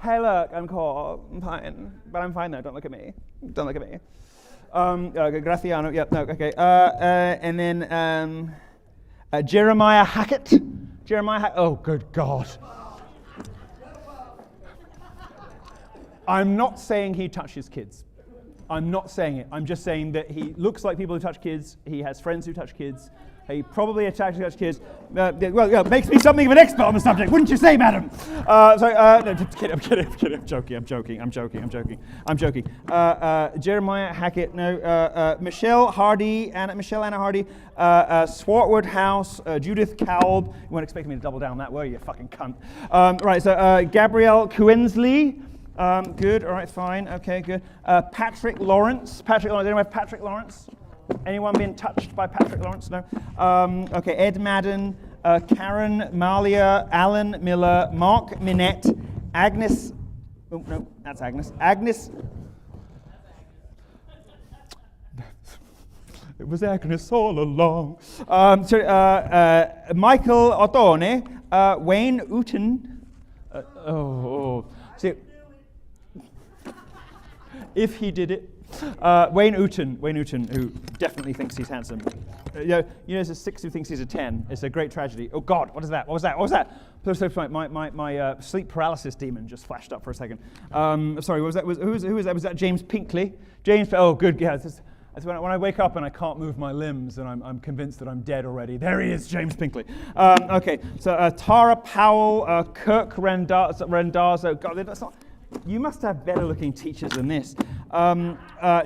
hey, look, I'm cool, I'm fine, but I'm fine though. Don't look at me. Graciano, yeah, no, okay. And then Jeremiah Hackett. Oh, good God. I'm not saying he touches kids. I'm not saying it. I'm just saying that he looks like people who touch kids. He has friends who touch kids. He probably attacks kids. Makes me something of an expert on the subject, wouldn't you say, madam? No, just kidding. I'm joking. Jeremiah Hackett, no. Michelle Anna Hardy, Swartwood House, Judith Cowell. You weren't expecting me to double down that, were you fucking cunt? Right, so Gabrielle Quinsley. Good, all right, fine, okay, good. Patrick Lawrence. Anyone have Patrick Lawrence? Anyone been touched by Patrick Lawrence? No. Okay, Ed Madden, Karen Malia, Alan Miller, Mark Minette, Agnes. Oh, no, that's Agnes. It was Agnes all along. Michael Ottone, Wayne Uten. See, if he did it. Wayne Uten, who definitely thinks he's handsome. There's a 6 who thinks he's a 10. It's a great tragedy. Oh God, what was that? My sleep paralysis demon just flashed up for a second. Sorry, what was that? Who was that? Was that James Pinkley? Oh, good. Yeah, that's when I wake up and I can't move my limbs and I'm convinced that I'm dead already. There he is, James Pinkley. Okay, so Tara Powell, Kirk Rendazzo. God, that's not. You must have better-looking teachers than this.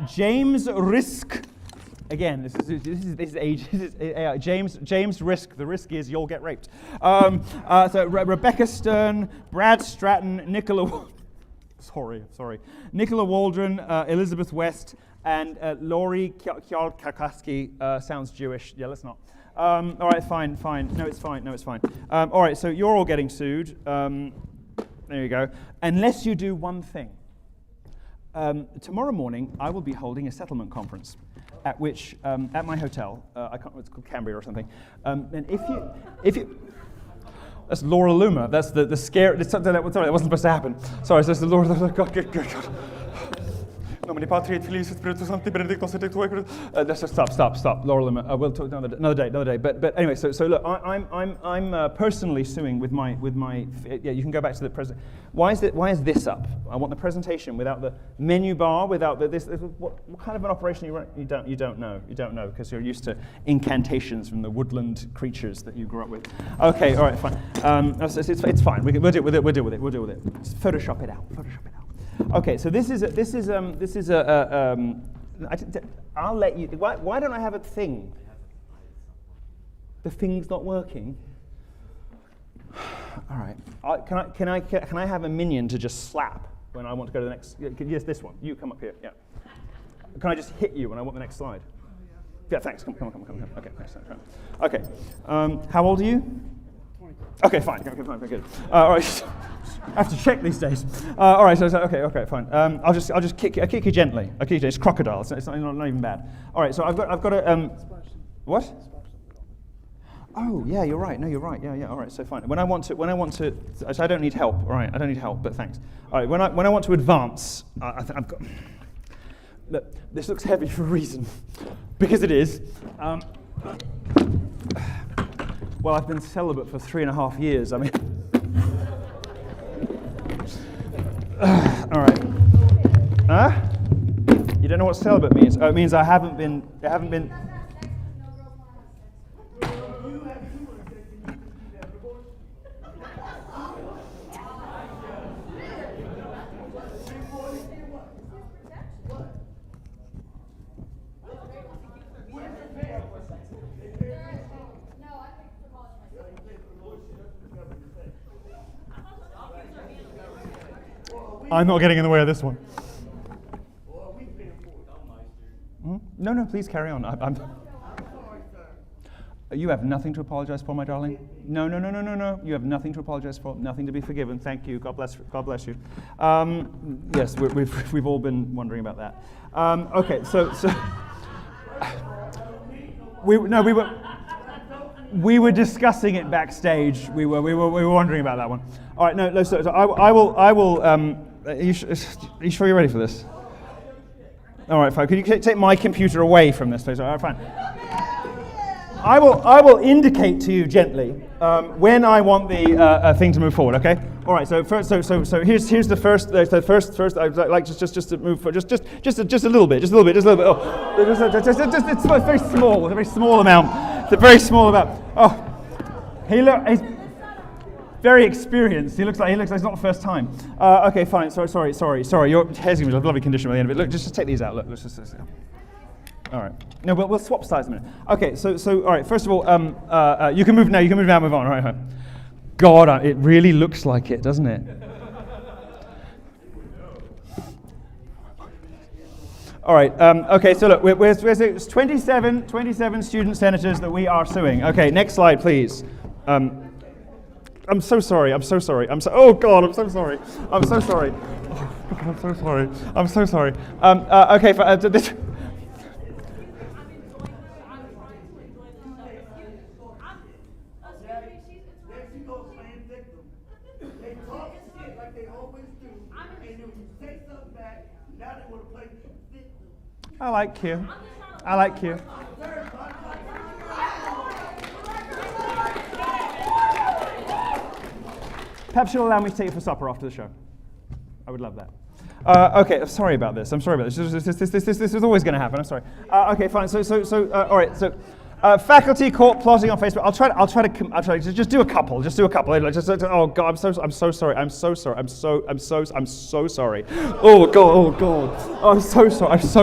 James Risk. Again, this is age. James Risk. The risk is you'll get raped. Rebecca Stern, Brad Stratton, Nicola. Nicola Waldron, Elizabeth West, and Laurie Kjolkarkaski. Sounds Jewish. Yeah, let's not. All right, fine. No, it's fine. All right, so you're all getting sued. There you go. Unless you do one thing. Tomorrow morning, I will be holding a settlement conference at which, at my hotel, I can't remember, it's called Cambria or something. And if you, that's Laura Loomer. That's the scare. Sorry, that wasn't supposed to happen. Sorry, so it's the Laura. God. Stop. Laura Loomer. We'll talk another day. But anyway, so look, I'm personally suing with my. Yeah, you can go back to the present. Why is this up? I want the presentation without the menu bar, without this. What kind of an operation you run? You don't know because you're used to incantations from the woodland creatures that you grew up with. Okay, all right, fine. It's fine. We'll deal with it. Just Photoshop it out. Okay, so this is I'll let you. Why don't I have a thing? The thing's not working. All right. Can I have a minion to just slap when I want to go to the next? Yes, this one. You come up here. Yeah. Can I just hit you when I want the next slide? Yeah. Thanks. Come. Okay. Thanks. Okay. How old are you? 20. Okay. Fine. Good. All right. I have to check these days. All right, so okay, fine. I'll just kick you gently. It's crocodile. It's not even bad. All right, so I've got a what? Oh, yeah, you're right. No, you're right. Yeah, all right. So fine. When I want to, so I don't need help. All right, I don't need help, but thanks. All right. When I want to advance, I've got. Look, this looks heavy for a reason, because it is. Well, I've been celibate for 3.5 years. I mean. All right. Huh? You don't know what celibate means? Oh, it means I haven't been. I'm not getting in the way of this one. No, please carry on. You have nothing to apologize for, my darling. No. You have nothing to apologize for. Nothing to be forgiven. Thank you. God bless you. Yes, we've all been wondering about that. Okay, so we were discussing it backstage. We were wondering about that one. All right, no. So I will. Are you sure you're ready for this? All right, fine. Could you take my computer away from this, please? All right, fine. I will indicate to you gently when I want the thing to move forward. Okay. All right. So first, so here's the first. I'd like just to move forward, just a little bit. Oh, it's a very small. It's a very small amount. It's a very small amount. Oh, he's very experienced. He looks like it's not the first time. Okay, fine. Sorry. Your hair's gonna be in a lovely condition by the end of it. Look, just take these out. Look, let's just. All right. No, but we'll swap sides in a minute. Okay. So all right. First of all, you can move now. Move on. All right. God, it really looks like it, doesn't it? All right. Okay. So look, there's 27 student senators that we are suing. Okay. Next slide, please. I'm so sorry. Oh God, I'm so sorry. Oh, God, I'm so sorry. Okay. This. I like you. Perhaps you'll allow me to take you for supper after the show. I would love that. Okay, sorry about this. I'm sorry about this. This is always going to happen. I'm sorry. Okay, fine. So, all right. So, faculty caught plotting on Facebook. I'll try to just do a couple. Oh God, I'm so sorry. I'm so sorry. Oh God. Oh, I'm so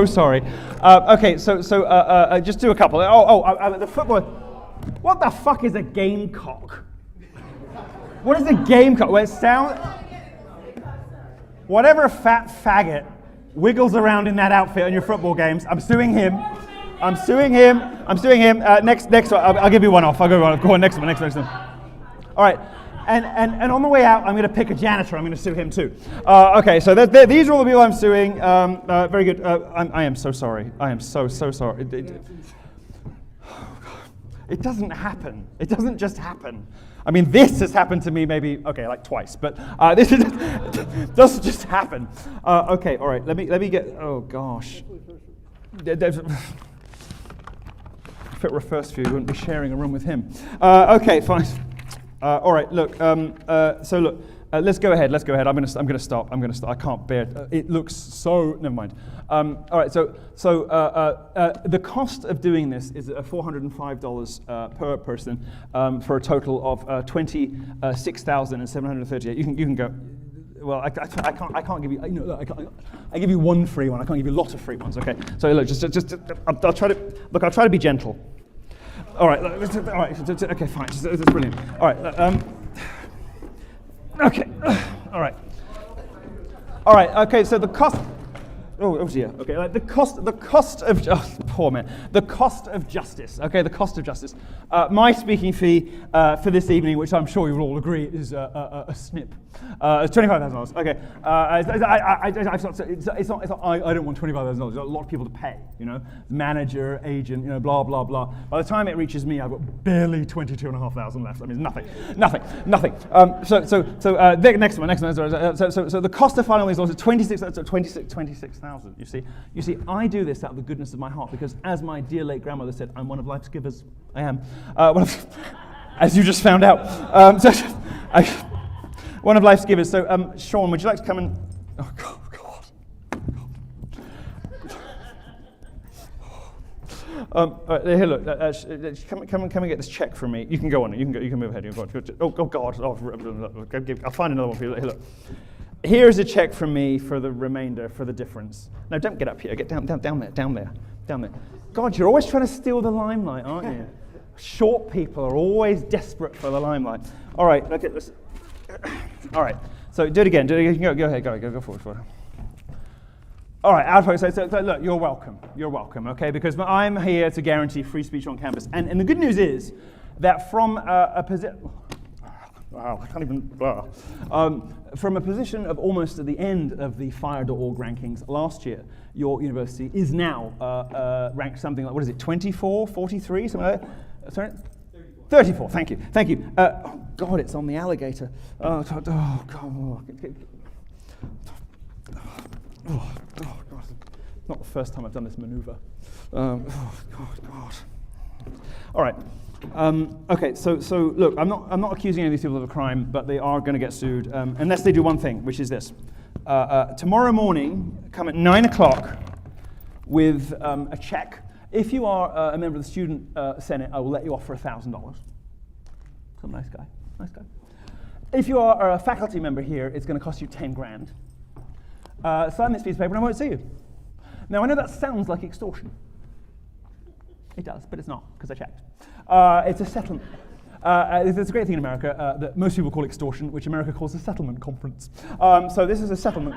sorry. Okay, so just do a couple. The football. What the fuck is a gamecock? What is a gamecock? Well, it sounds. Whatever a fat faggot wiggles around in that outfit on your football games, I'm suing him. Next one. I'll give you one off. Go on, next one. All right. And on the way out, I'm going to pick a janitor. I'm going to sue him too. Okay, so these are all the people I'm suing. Very good. I am so sorry. I am so sorry. It doesn't happen. It doesn't just happen. I mean, this has happened to me maybe, like twice, but this doesn't just happen. Okay, all right, let me get, oh gosh. If it were first for you, you wouldn't be sharing a room with him. Okay, fine. All right, look, so look, let's go ahead. I'm gonna stop. I can't bear it. It looks so, never mind. All right, so the cost of doing this is $405 per person for a total of $26,738. You can go. Well, I can't give you. I give you one free one. I can't give you a lot of free ones. Okay. So look, I'll try to be gentle. All right. Okay, fine. It's brilliant. All right. Okay. All right. Okay. So the cost. Oh dear. Okay. The cost of poor man. The cost of justice. Okay. The cost of justice. My speaking fee for this evening, which I'm sure you will all agree, is a snip. It's $25,000. Okay. I don't want $25,000. There's a lot of people to pay. Manager, agent, blah blah blah. By the time it reaches me, I've got barely $22,500 left. I mean, nothing. So the next one. So the cost of filing these laws is $26,000. You see, I do this out of the goodness of my heart because, as my dear late grandmother said, I'm one of life's givers. I am. As you just found out. One of life's givers. So, Sean, would you like to come and... Oh, God. Here, look. Come and get this check from me. You can go on. You can move ahead. Oh, God. I'll find another one for you. Here, look. Here's a check from me for the remainder, for the difference. No, don't get up here. Get down there. God, you're always trying to steal the limelight, aren't you? Short people are always desperate for the limelight. All right, look at this. All right, so do it again. Go ahead. Go forward. All right, out of focus. So look, you're welcome, okay? Because I'm here to guarantee free speech on campus. And the good news is that from a position... Wow, I can't even... from a position of almost at the end of the FIRE.org rankings last year, your university is now ranked something like, what is it, 24, 43, something like that? Sorry? 34, thank you. Oh, God, it's on the alligator. Oh, God. Oh, God. Not the first time I've done this maneuver. God. All right. Okay, so look, I'm not accusing any of these people of a crime, but they are going to get sued unless they do one thing, which is this. Tomorrow morning, come at 9 o'clock with a check. If you are a member of the Student Senate, I will let you off for $1,000. Some nice guy. If you are a faculty member here, it's going to cost you 10 grand. Sign this piece of paper and I won't see you. Now, I know that sounds like extortion. It does, but it's not, because I checked. It's a settlement. There's a great thing in America that most people call extortion, which America calls a settlement conference. So this is a settlement.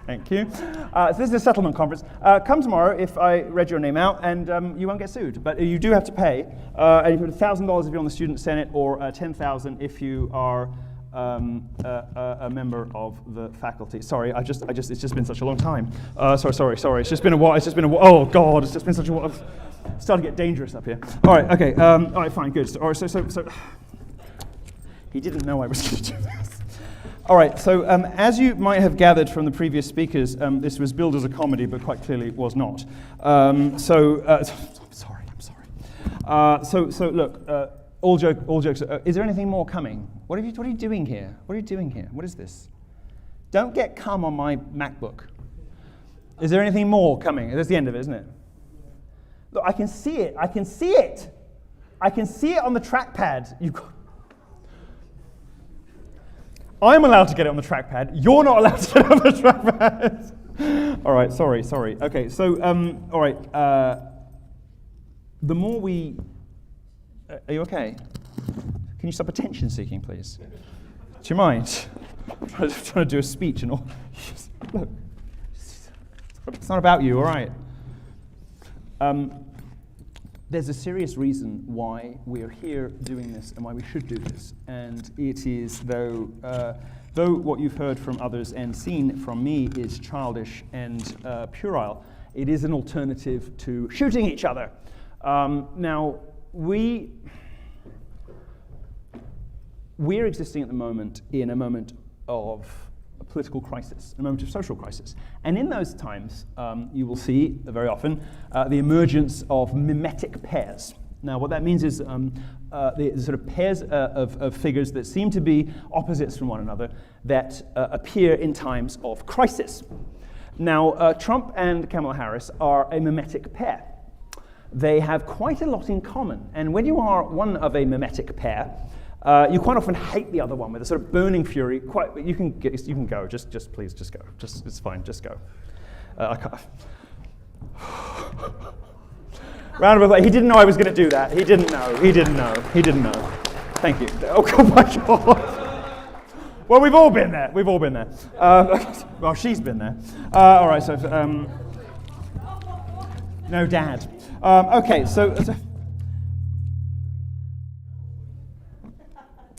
Thank you. So this is a settlement conference. Come tomorrow if I read your name out, and you won't get sued. But you do have to pay. And you put $1,000 if you're on the Student Senate, or $10,000 if you are a member of the faculty. Sorry, it's just been such a long time. Sorry. It's just been a while. Oh God, it's just been such a while. It's starting to get dangerous up here. All right, okay. All right, fine, good. So he didn't know I was going to do this. All right, so as you might have gathered from the previous speakers, this was billed as a comedy, but quite clearly it was not. I'm sorry. So look, all jokes. Is there anything more coming? What are you doing here? What is this? Don't get cum on my MacBook. Is there anything more coming? That's the end of it, isn't it? Look, I can see it on the trackpad. I'm allowed to get it on the trackpad. You're not allowed to get it on the trackpad. All right, sorry. Okay, so, all right. The more we... are you okay? Can you stop attention seeking, please? Do you mind? I'm trying to do a speech and all. Look, it's not about you, all right? There's a serious reason why we're here doing this and why we should do this. And it is, though what you've heard from others and seen from me is childish and puerile, it is an alternative to shooting each other. Now, we're existing at the moment in a moment of a political crisis, a moment of social crisis. And in those times, you will see very often the emergence of mimetic pairs. Now, what that means is the sort of pairs of figures that seem to be opposites from one another that appear in times of crisis. Now, Trump and Kamala Harris are a mimetic pair. They have quite a lot in common. And when you are one of a mimetic pair, you quite often hate the other one with a sort of burning fury. You can go. Just please, just go. It's fine. Just go. I can't. Round of applause. He didn't know I was going to do that. He didn't know. Thank you. Oh my God. Well, we've all been there. Well, she's been there. All right. So, no, Dad. Okay. So.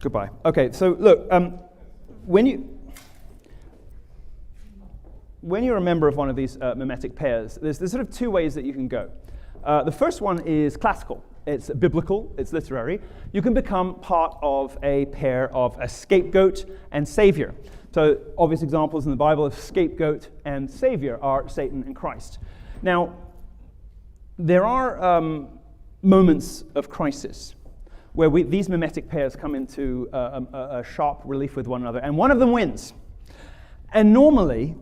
Goodbye. Okay, so look, when you're a member of one of these mimetic pairs, there's sort of two ways that you can go. The first one is classical. It's biblical, it's literary. You can become part of a pair of a scapegoat and savior. So obvious examples in the Bible of scapegoat and savior are Satan and Christ. Now, there are moments of crisis where these mimetic pairs come into a sharp relief with one another, and one of them wins. And normally,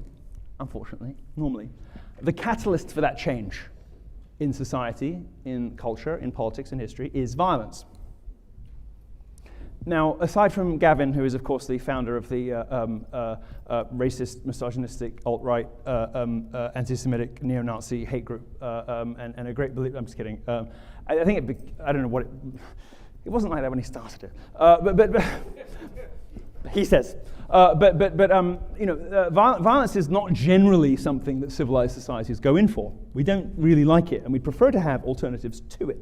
unfortunately, the catalyst for that change in society, in culture, in politics, in history, is violence. Now, aside from Gavin, who is, of course, the founder of the racist, misogynistic, alt-right, anti-Semitic, neo-Nazi hate group, and a great believer, I'm just kidding. I think I don't know what it wasn't like that when he started it. But he says. Violence is not generally something that civilized societies go in for. We don't really like it, and we prefer to have alternatives to it.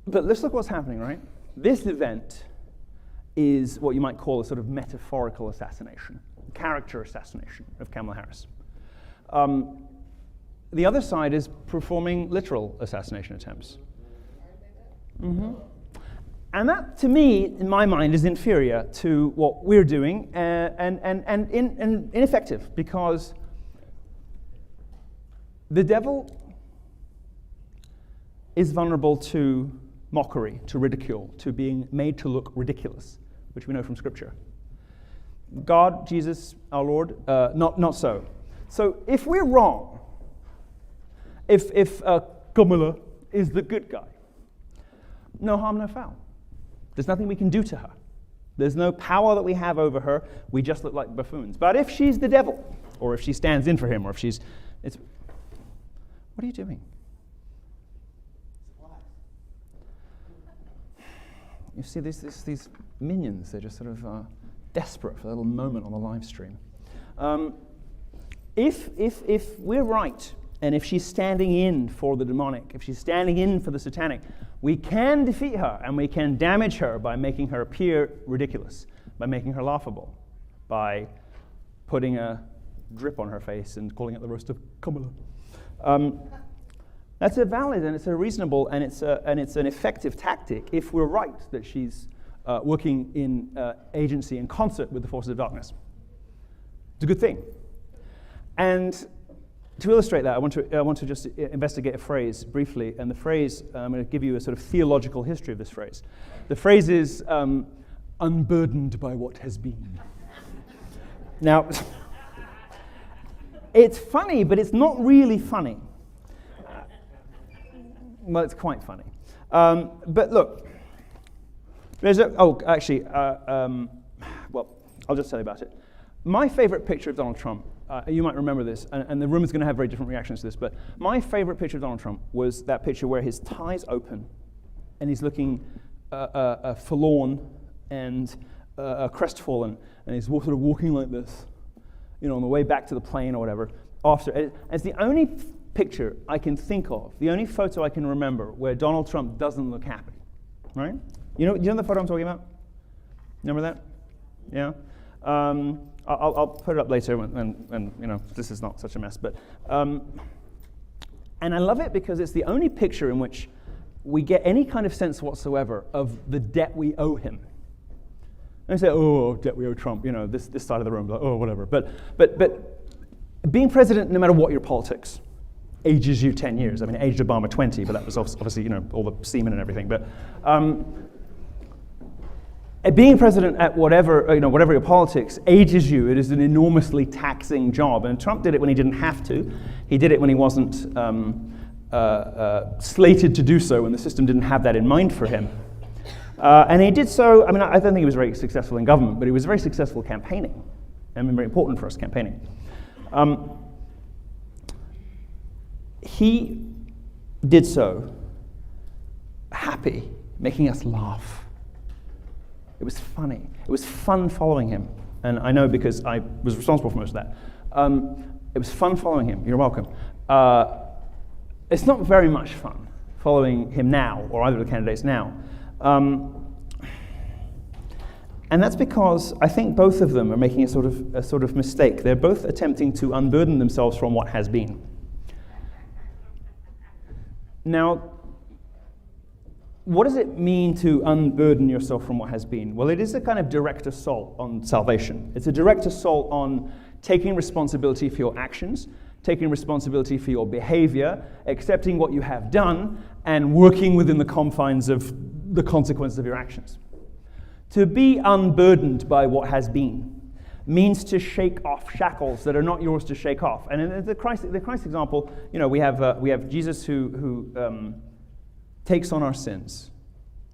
But let's look what's happening, right? This event is what you might call a sort of metaphorical assassination, character assassination of Kamala Harris. The other side is performing literal assassination attempts. Mm-hmm. And that, to me, in my mind, is inferior to what we're doing and ineffective, because the devil is vulnerable to mockery, to ridicule, to being made to look ridiculous, which we know from Scripture. God, Jesus, our Lord, not so. So if we're wrong, if Cumala is the good guy, no harm, no foul. There's nothing we can do to her. There's no power that we have over her. We just look like buffoons. But if she's the devil, or if she stands in for him, or if she's... What are you doing? You see these minions, they're just sort of desperate for a little moment on the live stream. If we're right, and if she's standing in for the demonic, if she's standing in for the satanic, we can defeat her and we can damage her by making her appear ridiculous, by making her laughable, by putting a drip on her face and calling it the roast of Cumala. That's a valid and it's a reasonable and it's an effective tactic if we're right that she's working in agency in concert with the forces of darkness. It's a good thing. And to illustrate that, I want to just investigate a phrase briefly, and the phrase, I'm going to give you a sort of theological history of this phrase. The phrase is unburdened by what has been. Now, it's funny, but it's not really funny. Well, it's quite funny. But look, there's well, I'll just tell you about it. My favorite picture of Donald Trump, you might remember this, and the room is going to have very different reactions to this, but my favorite picture of Donald Trump was that picture where his tie's open, and he's looking forlorn and crestfallen, and he's sort of walking like this, on the way back to the plane or whatever. It's the only picture I can think of, the only photo I can remember where Donald Trump doesn't look happy, right? You know the photo I'm talking about? Remember that? Yeah? I'll put it up later when this is not such a mess. But and I love it because it's the only picture in which we get any kind of sense whatsoever of the debt we owe him. And I say, oh, debt we owe Trump. This side of the room, like, oh, whatever. But being president, no matter what your politics, ages you 10 years. I mean, it aged Obama 20, but that was obviously all the semen and everything. But being president at whatever your politics ages you. It is an enormously taxing job, and Trump did it when he didn't have to. He did it when he wasn't slated to do so, when the system didn't have that in mind for him. And he did so. I mean, I don't think he was very successful in government, but he was very successful campaigning. I mean, very important for us campaigning. He did so happy, making us laugh. It was funny. It was fun following him. And I know because I was responsible for most of that. It was fun following him. You're welcome. It's not very much fun following him now, or either of the candidates now. And that's because I think both of them are making a sort of mistake. They're both attempting to unburden themselves from what has been. Now, what does it mean to unburden yourself from what has been? Well, it is a kind of direct assault on salvation. It's a direct assault on taking responsibility for your actions, taking responsibility for your behavior, accepting what you have done, and working within the confines of the consequences of your actions. To be unburdened by what has been means to shake off shackles that are not yours to shake off. And in the Christ example, we have Jesus who takes on our sins,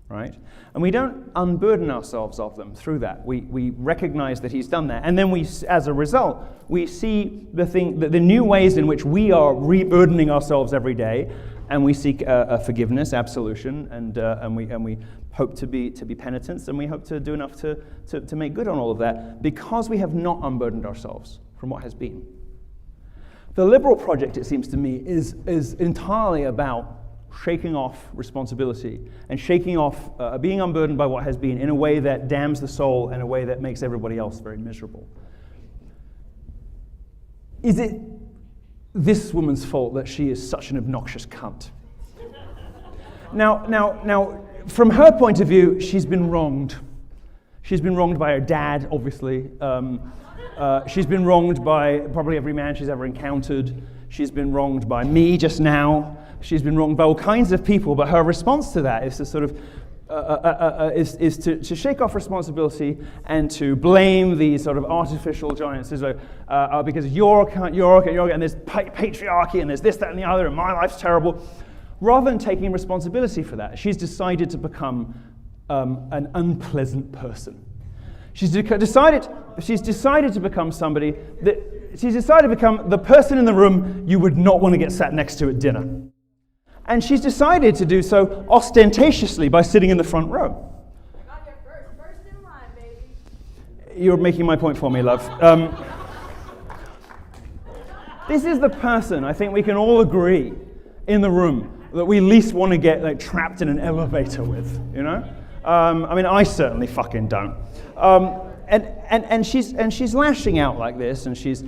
right? And we don't unburden ourselves of them through that. We recognize that he's done that, and then as a result, we see the new ways in which we are reburdening ourselves every day, and we seek forgiveness, absolution, and we hope to be penitents, and we hope to do enough to make good on all of that because we have not unburdened ourselves from what has been. The liberal project, it seems to me, is entirely about shaking off responsibility and shaking off being unburdened by what has been in a way that damns the soul, in a way that makes everybody else very miserable. Is it this woman's fault that she is such an obnoxious cunt? Now, from her point of view, she's been wronged. She's been wronged by her dad, obviously. She's been wronged by probably every man she's ever encountered. She's been wronged by me just now. She's been wronged by all kinds of people. But her response to that is to sort of is to shake off responsibility and to blame these sort of artificial giants because you're and there's patriarchy and there's this, that, and the other, and my life's terrible. Rather than taking responsibility for that, she's decided to become an unpleasant person. She's decided to become somebody she's decided to become the person in the room you would not want to get sat next to at dinner. And she's decided to do so ostentatiously by sitting in the front row. I got here first in line, baby. You're making my point for me, love. This is the person I think we can all agree in the room that we least want to get trapped in an elevator with, you know? I mean, I certainly fucking don't. And she's lashing out like this, and she's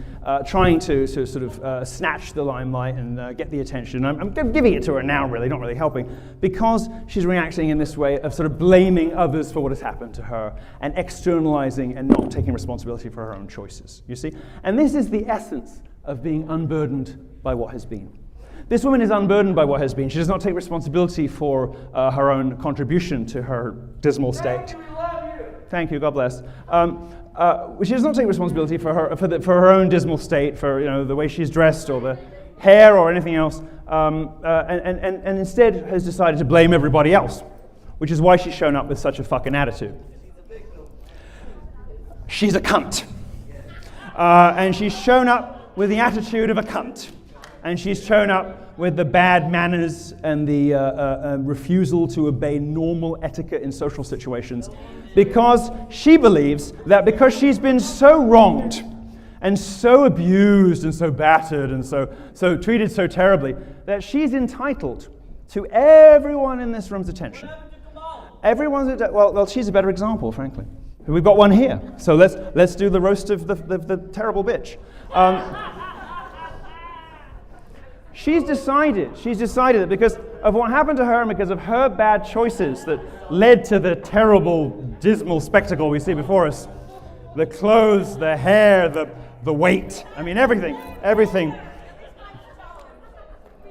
trying to sort of snatch the limelight and get the attention. I'm giving it to her now, really, not really helping, because she's reacting in this way of sort of blaming others for what has happened to her and externalizing and not taking responsibility for her own choices, you see? And this is the essence of being unburdened by what has been. This woman is unburdened by what has been. She does not take responsibility for her own contribution to her dismal state. Thank you, God bless. She does not take responsibility for her own dismal state, for the way she's dressed or the hair or anything else, and instead has decided to blame everybody else, which is why she's shown up with such a fucking attitude. She's a cunt. And she's shown up with the attitude of a cunt. And she's shown up with the bad manners and the refusal to obey normal etiquette in social situations, because she believes that because she's been so wronged and so abused and so battered and so treated so terribly, that she's entitled to everyone in this room's attention. Well, she's a better example, frankly. We've got one here, so let's do the roast of the terrible bitch. She's decided that because of what happened to her and because of her bad choices that led to the terrible, dismal spectacle we see before us, the clothes, the hair, the weight, I mean everything,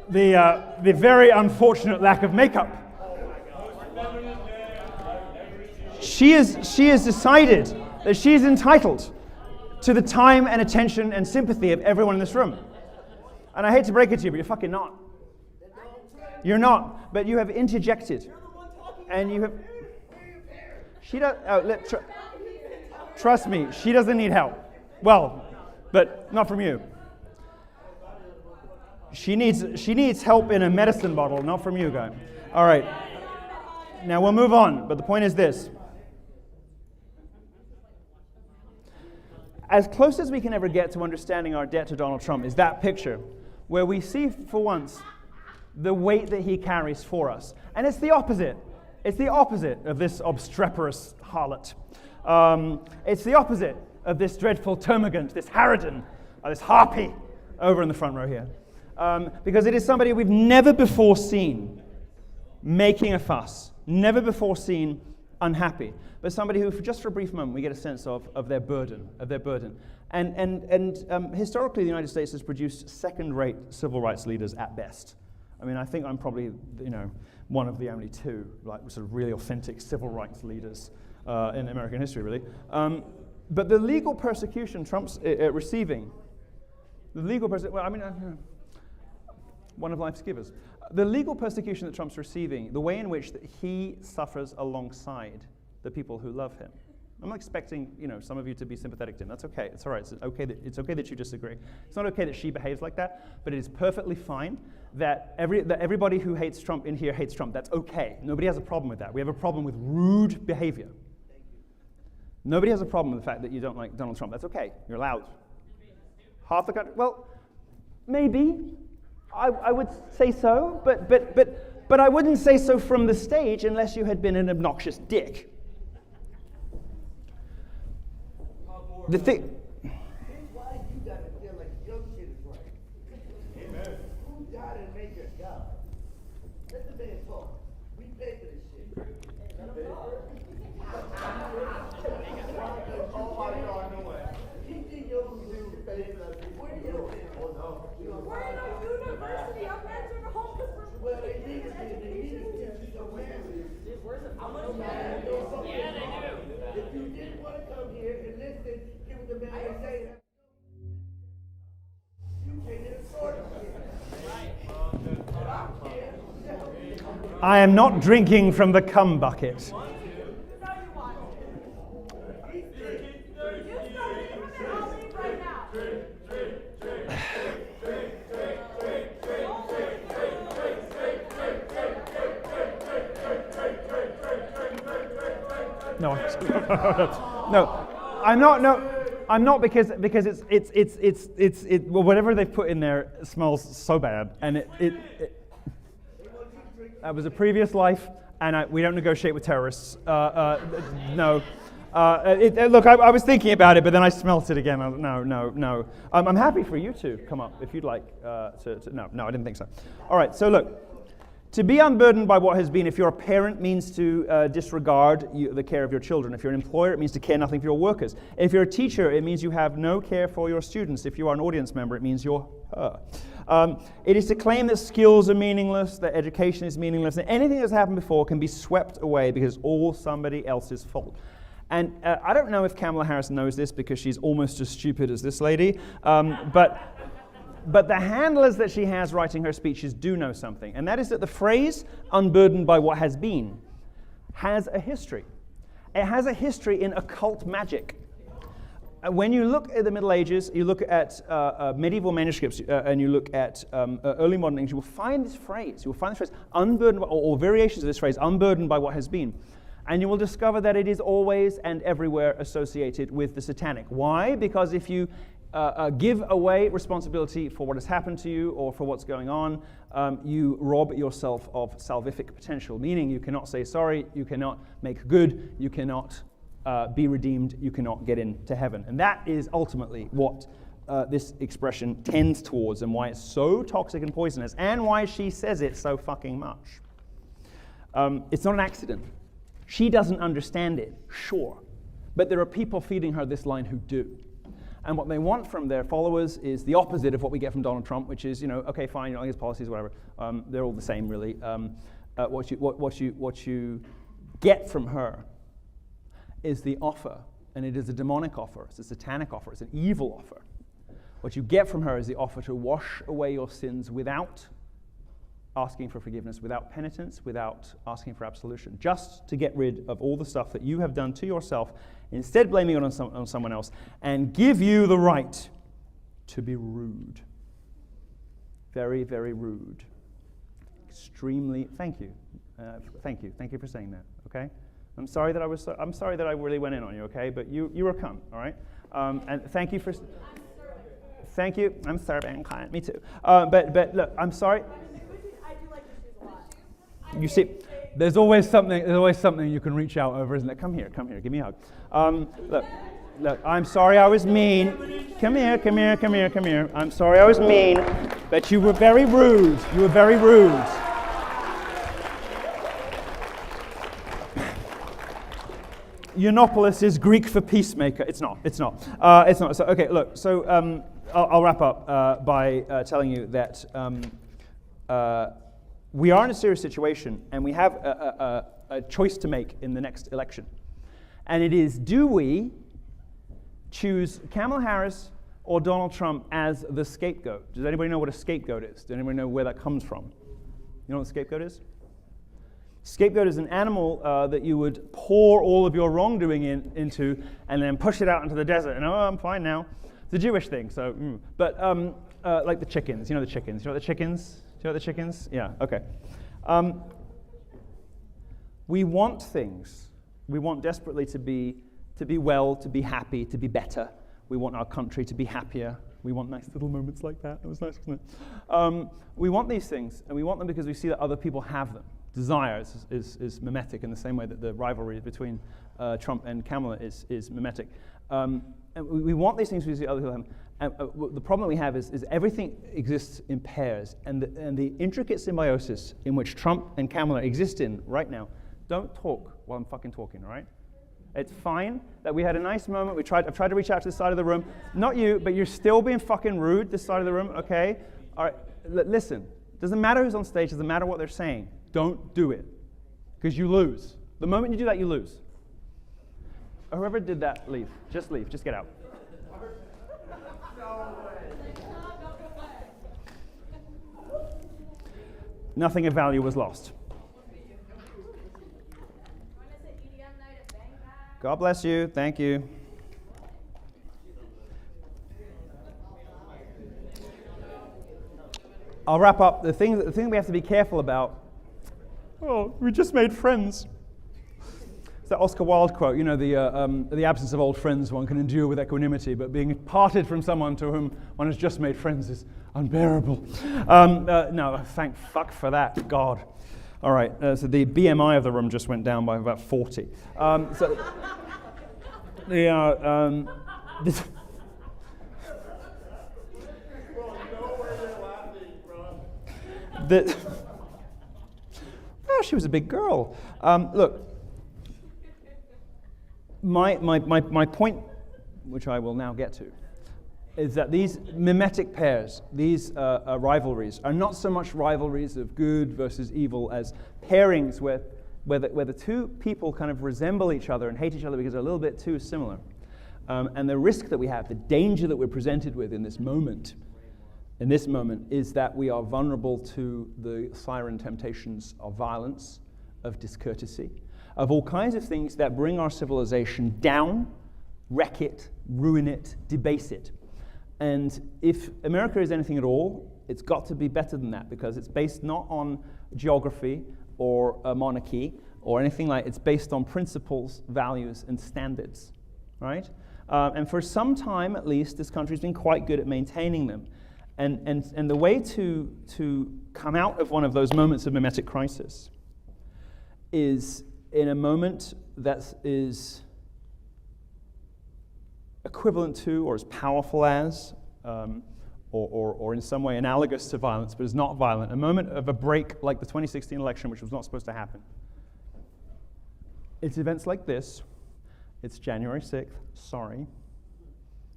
the very unfortunate lack of makeup. She has decided that she's entitled to the time and attention and sympathy of everyone in this room. And I hate to break it to you, but you're fucking not. You're not, but you have interjected. And you have... She does... trust me, she doesn't need help. Well, but not from you. She needs help in a medicine bottle, not from you, guy. All right. Now we'll move on, but the point is this. As close as we can ever get to understanding our debt to Donald Trump is that picture where we see, for once, the weight that he carries for us. And it's the opposite. It's the opposite of this obstreperous harlot. It's the opposite of this dreadful termagant, this harridan, this harpy over in the front row here. Because it is somebody we've never before seen making a fuss, never before seen unhappy, but somebody who, just for a brief moment, we get a sense of their burden, And historically, the United States has produced second-rate civil rights leaders at best. I mean, I think I'm probably, one of the only two, like, sort of really authentic civil rights leaders in American history, really. But the legal persecution Trump's receiving, one of life's givers. The legal persecution that Trump's receiving, the way in which that he suffers alongside the people who love him. I'm not expecting, some of you to be sympathetic to him. That's okay. It's all right. It's okay that you disagree. It's not okay that she behaves like that, but it is perfectly fine that everybody who hates Trump in here hates Trump. That's okay. Nobody has a problem with that. We have a problem with rude behavior. Nobody has a problem with the fact that you don't like Donald Trump. That's okay. You're allowed. Half the country. Well, maybe. I would say so, but I wouldn't say so from the stage unless you had been an obnoxious dick. The thing. I am not drinking from the cum bucket. No, no, I'm not. No, I'm not because it's well, whatever they put in there smells so bad, and that was a previous life, and we don't negotiate with terrorists. No. Look, I was thinking about it, but then I smelt it again. No. I'm happy for you to come up if you'd like No, I didn't think so. All right, so look. To be unburdened by what has been, if you're a parent, means to disregard the care of your children. If you're an employer, it means to care nothing for your workers. If you're a teacher, it means you have no care for your students. If you are an audience member, it means you're her. It is to claim that skills are meaningless, that education is meaningless, and anything that's happened before can be swept away because it's all somebody else's fault. And I don't know if Kamala Harris knows this because she's almost as stupid as this lady, but the handlers that she has writing her speeches do know something, and that is that the phrase "unburdened by what has been" has a history. It has a history in occult magic. When you look at the Middle Ages, you look at medieval manuscripts, and you look at early modern English, you will find this phrase. You will find this phrase, "unburdened," or variations of this phrase, "unburdened by what has been." And you will discover that it is always and everywhere associated with the satanic. Why? Because if you give away responsibility for what has happened to you or for what's going on, you rob yourself of salvific potential, meaning you cannot say sorry, you cannot make good, you cannot be redeemed, you cannot get into heaven. And that is ultimately what this expression tends towards, and why it's so toxic and poisonous, and why she says it so fucking much. It's not an accident. She doesn't understand it, sure, but there are people feeding her this line who do. And what they want from their followers is the opposite of what we get from Donald Trump, which is, okay, fine, his policies, whatever. They're all the same, really. What you get from her is the offer, and it is a demonic offer. It's a satanic offer. It's an evil offer. What you get from her is the offer to wash away your sins without asking for forgiveness, without penitence, without asking for absolution, just to get rid of all the stuff that you have done to yourself, instead blaming it on someone else, and give you the right to be rude. Very, very rude. Extremely. Thank you. Thank you for saying that. Okay. I'm sorry that I really went in on you. Okay, but you were a cunt. All right. And thank you for. Thank you. I'm serving client. Me too. But look, I'm sorry. You see, There's always something you can reach out over, isn't there? Come here, give me a hug. Look, I'm sorry I was mean. Come here. I'm sorry I was mean, but you were very rude. Yiannopoulos is Greek for peacemaker. It's not. So, okay, look, so I'll wrap up by telling you that we are in a serious situation, and we have a choice to make in the next election. And it is, do we choose Kamala Harris or Donald Trump as the scapegoat? Does anybody know what a scapegoat is? Does anybody know where that comes from? You know what a scapegoat is? Scapegoat is an animal that you would pour all of your wrongdoing into and then push it out into the desert. And I'm fine now. It's a Jewish thing, so. But like the chickens, you know the chickens. You know the chickens? Yeah, okay. We want things. We want desperately to be well, to be happy, to be better. We want our country to be happier. We want nice little moments like that. It was nice, wasn't it? We want these things, and we want them because we see that other people have them. Desire is mimetic in the same way that the rivalry between Trump and Kamala is mimetic. And we want these things because we see other people have them. And the problem that we have is everything exists in pairs, and the intricate symbiosis in which Trump and Kamala exist in right now. Don't talk while I'm fucking talking, all right? It's fine that we had a nice moment. I've tried to reach out to this side of the room. Not you, but you're still being fucking rude, this side of the room, okay? All right, listen. Doesn't matter who's on stage. Doesn't matter what they're saying. Don't do it, because you lose. The moment you do that, you lose. Whoever did that, leave. Just leave. Just get out. Nothing of value was lost. God bless you. Thank you. I'll wrap up. The thing we have to be careful about. Oh, we just made friends. It's that Oscar Wilde quote. You know, the absence of old friends one can endure with equanimity, but being parted from someone to whom one has just made friends is unbearable. No, thank fuck for that, God. All right, so the BMI of the room just went down by about 40. Well, she was a big girl. Look, my point, which I will now get to, is that these mimetic pairs, these rivalries, are not so much rivalries of good versus evil as pairings where the two people kind of resemble each other and hate each other because they're a little bit too similar. And the risk that we have, the danger that we're presented with in this moment, is that we are vulnerable to the siren temptations of violence, of discourtesy, of all kinds of things that bring our civilization down, wreck it, ruin it, debase it. And if America is anything at all, it's got to be better than that, because it's based not on geography or a monarchy or anything like it. It's based on principles, values, and standards, right? And for some time, at least, this country's been quite good at maintaining them. And the way to come out of one of those moments of mimetic crisis is in a moment that is equivalent to or as powerful as or in some way analogous to violence, but is not violent. A moment of a break like the 2016 election, which was not supposed to happen. It's events like this. It's January 6th,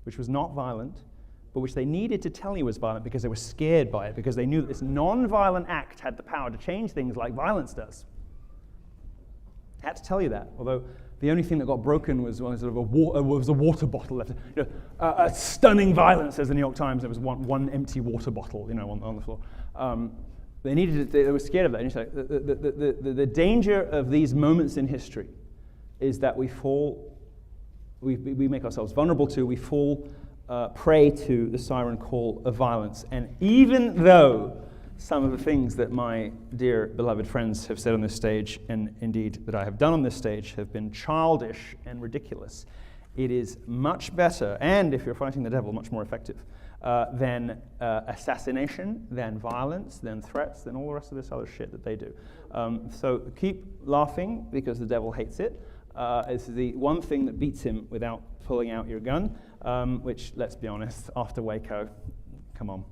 which was not violent, but which they needed to tell you was violent because they were scared by it, because they knew that this non-violent act had the power to change things like violence does. I had to tell you that, although the only thing that got broken was sort of a water bottle left. You know, a stunning violence, says the New York Times. There was one empty water bottle, on the floor. They needed it. They were scared of that. And the danger of these moments in history is that we fall, we make ourselves vulnerable to, we fall prey to the siren call of violence. And even though some of the things that my dear beloved friends have said on this stage, and indeed that I have done on this stage, have been childish and ridiculous, it is much better, and if you're fighting the devil, much more effective, then assassination, then violence, then threats, then all the rest of this other shit that they do. So keep laughing because the devil hates it. It's the one thing that beats him without pulling out your gun, which, let's be honest, after Waco, come on.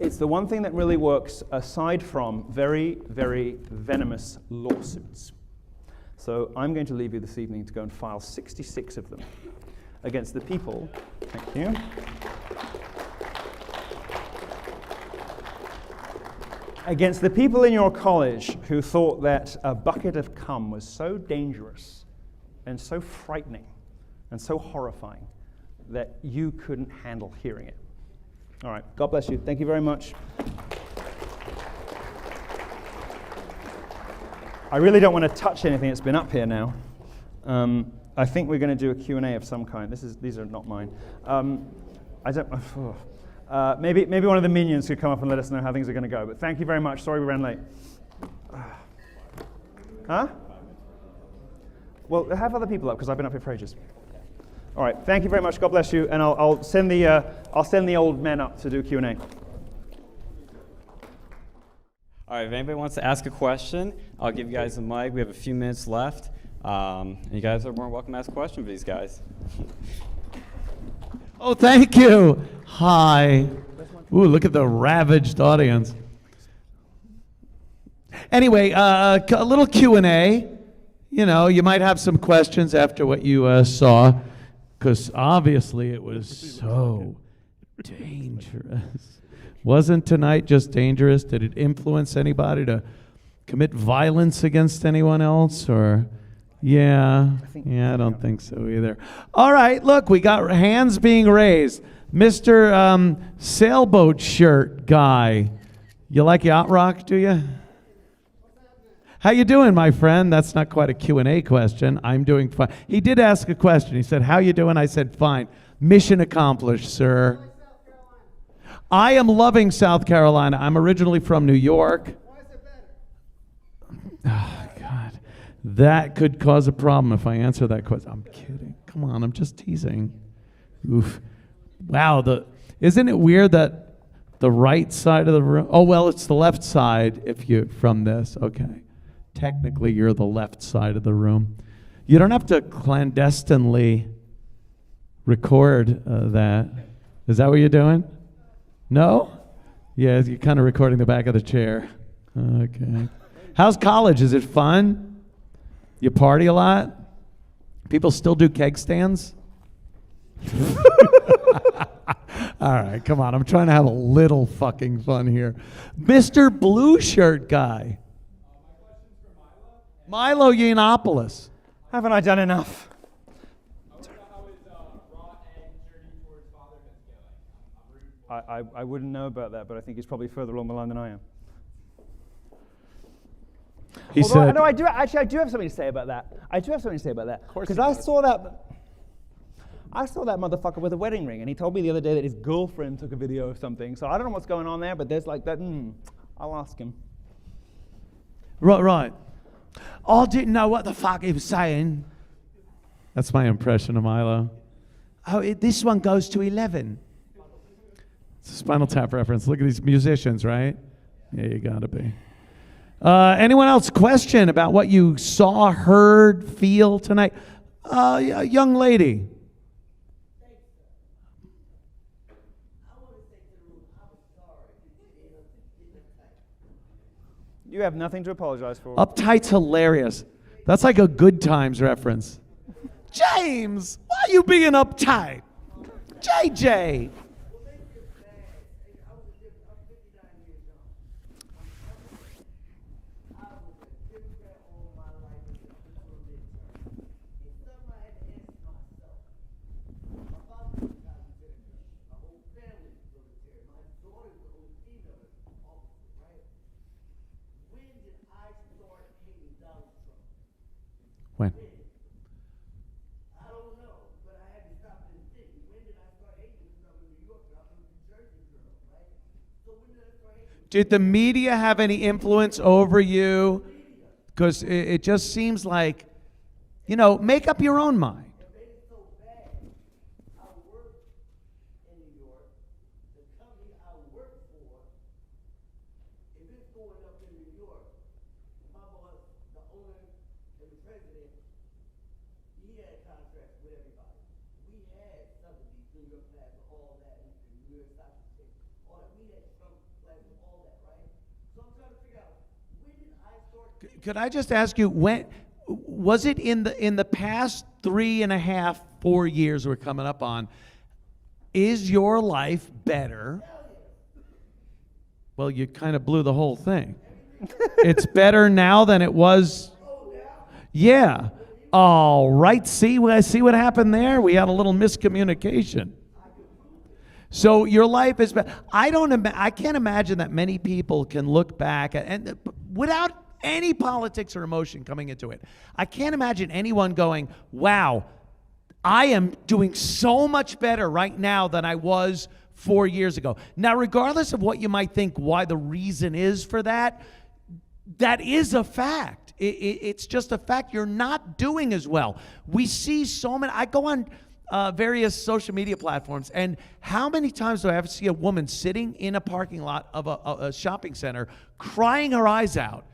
It's the one thing that really works aside from very, very venomous lawsuits. So I'm going to leave you this evening to go and file 66 of them against the people. Thank you. Against the people in your college who thought that a bucket of cum was so dangerous and so frightening and so horrifying that you couldn't handle hearing it. All right, God bless you. Thank you very much. I really don't want to touch anything that's been up here now. I think we're going to do a Q&A of some kind. These are not mine. Maybe one of the minions could come up and let us know how things are going to go. But thank you very much. Sorry we ran late. Huh? Well, have other people up because I've been up here for ages. All right. Thank you very much. God bless you. And I'll send the old men up to do Q&A. All right. If anybody wants to ask a question, I'll give you guys the mic. We have a few minutes left. And you guys are more than welcome to ask a question for these guys. Oh, thank you. Hi. Ooh, look at the ravaged audience. Anyway, a little Q&A. You know, you might have some questions after what you saw, because obviously it was so dangerous. Wasn't tonight just dangerous? Did it influence anybody to commit violence against anyone else, or... Yeah, I don't think so either. All right, look, we got hands being raised. Mr. Sailboat Shirt Guy. You like yacht rock, do you? How you doing, my friend? That's not quite a Q&A question. I'm doing fine. He did ask a question. He said, how you doing? I said, fine. Mission accomplished, sir. I am loving South Carolina. I'm originally from New York. Why is it better? Oh, God. That could cause a problem if I answer that question. I'm kidding. Come on, I'm just teasing. Oof. Wow, isn't it weird that the right side of the room... Oh, well, it's the left side if you're from this. Okay. Technically, you're the left side of the room. You don't have to clandestinely record that. Is that what you're doing? No? Yeah, you're kind of recording the back of the chair. Okay. How's college? Is it fun? You party a lot? People still do keg stands? All right, come on. I'm trying to have a little fucking fun here. Mr. Blue Shirt Guy. Milo Yiannopoulos. Haven't I done enough? I wouldn't know about that, but I think he's probably further along the line than I am. He said, no, I do have something to say about that. Because I saw that motherfucker with a wedding ring, and he told me the other day that his girlfriend took a video of something. So I don't know what's going on there, but there's like that. I'll ask him. Right. I didn't know what the fuck he was saying. That's my impression of Milo. Oh, this one goes to 11. It's a Spinal Tap reference. Look at these musicians, right? Yeah, you gotta be. Anyone else question about what you saw, heard, feel tonight? Young lady. You have nothing to apologize for. Uptight's hilarious. That's like a Good Times reference. James, why are you being uptight? JJ. When? I don't know, but I had to stop and think. When did I start hating from New York? I'm a New Jersey girl, right? So when did I start hating? Did the media have any influence over you? Because it just seems like, make up your own mind. It made it so bad. I worked this going up in New York, my boss, the owner and the president, he had contracts with everybody. We had Sotheby's, New York Plaza, all that, and New York Stock Exchange, all that. We had Trump Plaza, all that, right? So I'm trying to figure out, when did I start thinking? Could I just ask you, when was it in the past 3.5, 4 years we're coming up on? Is your life better? Well, you kind of blew the whole thing. It's better now than it was. Yeah. All right. See what happened there? We had a little miscommunication. So your life is better. I can't imagine that many people can look back and without any politics or emotion coming into it. I can't imagine anyone going, wow, I am doing so much better right now than I was 4 years ago. Now, regardless of what you might think why the reason is for that, that is a fact. It's just a fact. You're not doing as well. We see so many. I go on various social media platforms, and how many times do I ever see a woman sitting in a parking lot of a shopping center crying her eyes out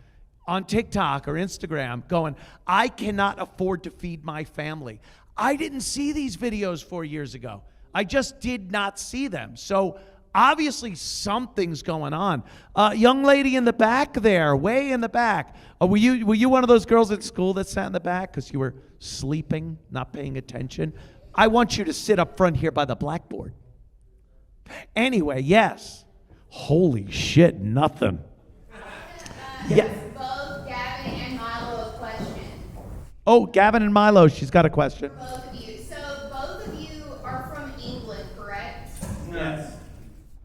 on TikTok or Instagram going, I cannot afford to feed my family. I didn't see these videos 4 years ago. I just did not see them. So obviously something's going on. Young lady in the back there, way in the back. Were you one of those girls at school that sat in the back because you were sleeping, not paying attention? I want you to sit up front here by the blackboard. Anyway, yes. Holy shit, nothing. Yeah. Both Gavin and Milo a question. Oh, Gavin and Milo, she's got a question. Both of you. So both of you are from England, correct? Yes.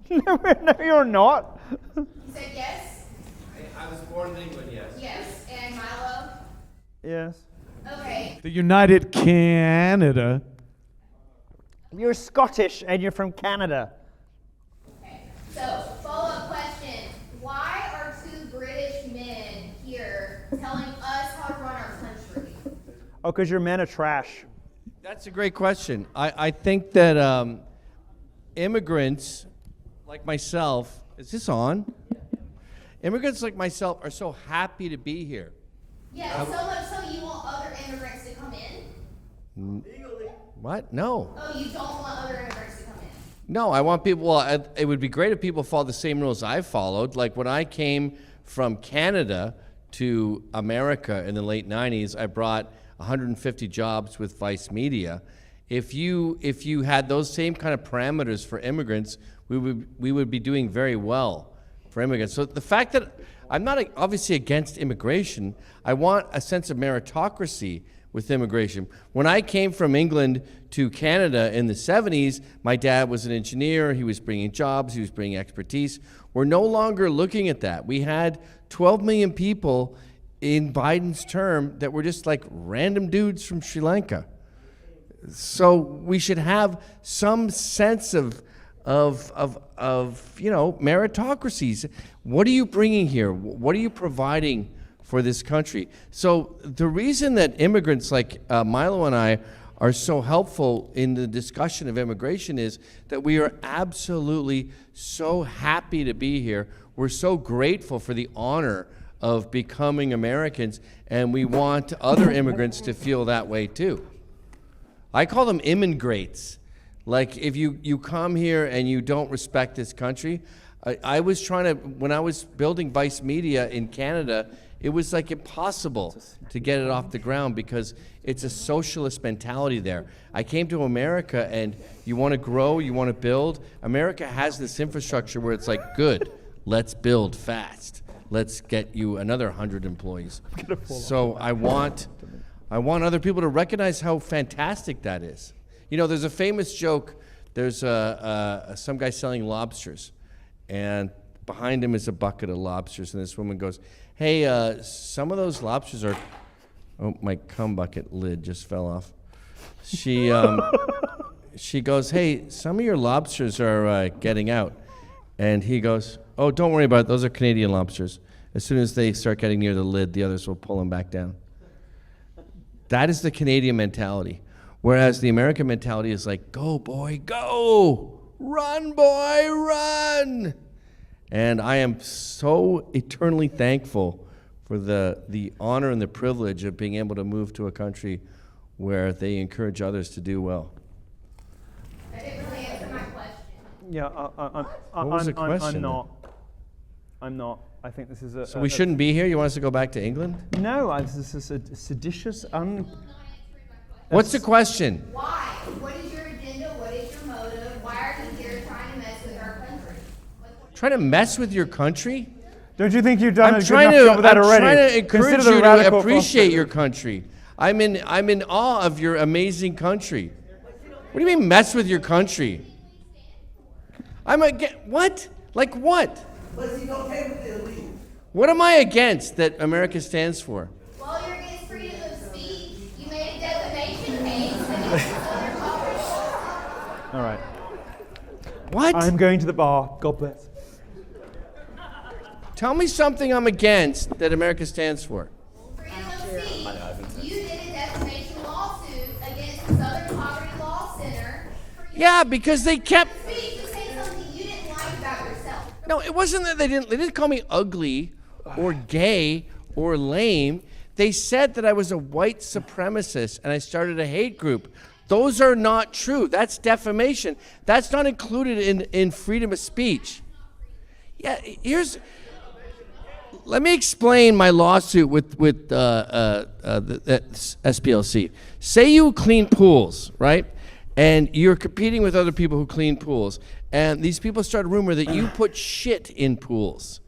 No, you're not. You said yes? I was born in England, yes. Yes. And Milo? Yes. Okay. The United Canada. You're Scottish and you're from Canada. Okay. So, follow-up question. Why are two British men here telling us how to run our country? Oh, because your men are trash. That's a great question. I think that immigrants like myself, is this on? Immigrants like myself are so happy to be here. Yeah, so much so you want other immigrants to come in? What? No. Oh, you don't want other immigrants to come in? No, I want people, well, it would be great if people followed the same rules I followed. Like when I came from Canada to America in the late 90s, I brought 150 jobs with Vice Media. If you had those same kind of parameters for immigrants, we would be doing very well for immigrants. So the fact that I'm not obviously against immigration, I want a sense of meritocracy with immigration. When I came from England to Canada in the 70s, my dad was an engineer, he was bringing jobs, he was bringing expertise. We're no longer looking at that. We had 12 million people in Biden's term that were just like random dudes from Sri Lanka. So we should have some sense of meritocracies. What are you bringing here? What are you providing for this country? So the reason that immigrants like Milo and I are so helpful in the discussion of immigration is that we are absolutely so happy to be here. We're so grateful for the honor of becoming Americans, and we want other immigrants to feel that way too. I call them immigrates. Like if you come here and you don't respect this country, I was trying to, when I was building Vice Media in Canada, it was like impossible to get it off the ground because it's a socialist mentality there. I came to America and you want to grow, you want to build. America has this infrastructure where it's like, good, let's build fast. Let's get you another 100 employees. So I want other people to recognize how fantastic that is. You know, there's a famous joke. There's some guy selling lobsters, and behind him is a bucket of lobsters, and this woman goes, hey, some of those lobsters are, oh, my cum bucket lid just fell off. She goes, hey, some of your lobsters are getting out. And he goes, oh, don't worry about it. Those are Canadian lobsters. As soon as they start getting near the lid, the others will pull them back down. That is the Canadian mentality. Whereas the American mentality is like, go, boy, go. Run, boy, run. And I am so eternally thankful for the honor and the privilege of being able to move to a country where they encourage others to do well. That didn't really answer my question. Yeah, What was the question? I'm not. I think this is a. So we shouldn't be here? You want us to go back to England? No, this is a seditious, What's the question? Why? What is your agenda? What is your motive? Why are you here trying to mess with our country? Trying to mess with your country? Don't you think you've done I'm a good enough job of that I'm already? trying to encourage Consider the you to radical appreciate philosophy. your country. I'm in awe of your amazing country. What do you mean mess with your country? What? Like what? But he's okay with the elite. What am I against that America stands for? Well, you're against freedom of speech. You made a defamation case against other publishers. All right. What? I'm going to the bar. God bless. Tell me something I'm against that America stands for. Freedom of speech. You did a defamation lawsuit against the Southern Poverty Law Center. Yeah, because they kept. Speech to say something you didn't like about yourself. No, it wasn't that they didn't call me ugly or gay or lame. They said that I was a white supremacist and I started a hate group. Those are not true. That's defamation. That's not included in freedom of speech. Yeah, let me explain my lawsuit with the SPLC. Say you clean pools, right? And you're competing with other people who clean pools. And these people start a rumor that you put shit in pools.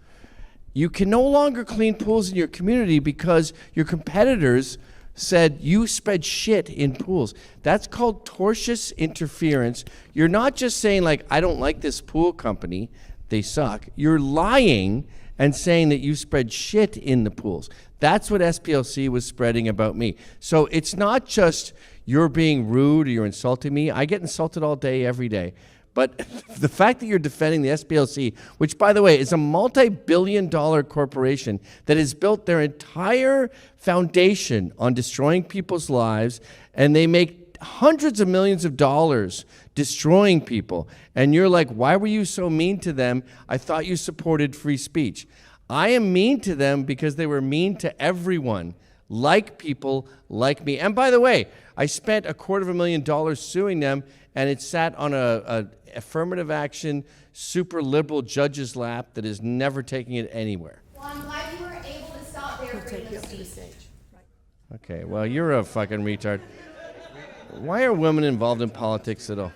You can no longer clean pools in your community because your competitors said you spread shit in pools. That's called tortious interference. You're not just saying like, I don't like this pool company, they suck. You're lying and saying that you spread shit in the pools. That's what SPLC was spreading about me. So it's not just you're being rude or you're insulting me. I get insulted all day, every day. But the fact that you're defending the SPLC, which, by the way, is a multi-billion-dollar corporation that has built their entire foundation on destroying people's lives, and they make hundreds of millions of dollars destroying people. And you're like, why were you so mean to them? I thought you supported free speech. I am mean to them because they were mean to everyone, like people like me. And by the way, I spent $250,000 suing them, and it sat on a affirmative action, super liberal judge's lap that is never taking it anywhere. Well, I'm glad you were able to stop their freedom of speech. Okay, well, you're a fucking retard. Why are women involved in politics at all?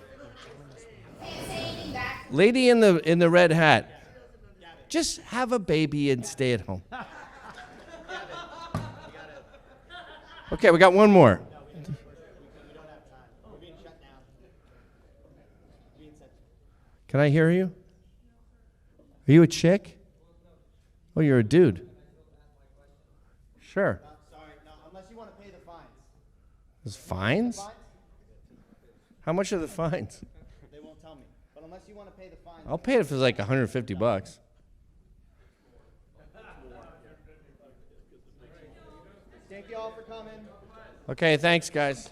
Lady in the red hat, just have a baby and stay at home. Okay, we got one more. Can I hear you? Are you a chick? Oh, you're a dude. Sure. Sorry, no, unless you want to pay the fines. There's fines? How much are the fines? They won't tell me. But unless you want to pay the fines. I'll pay it if it's like $150. Thank you all for coming. Okay, thanks, guys.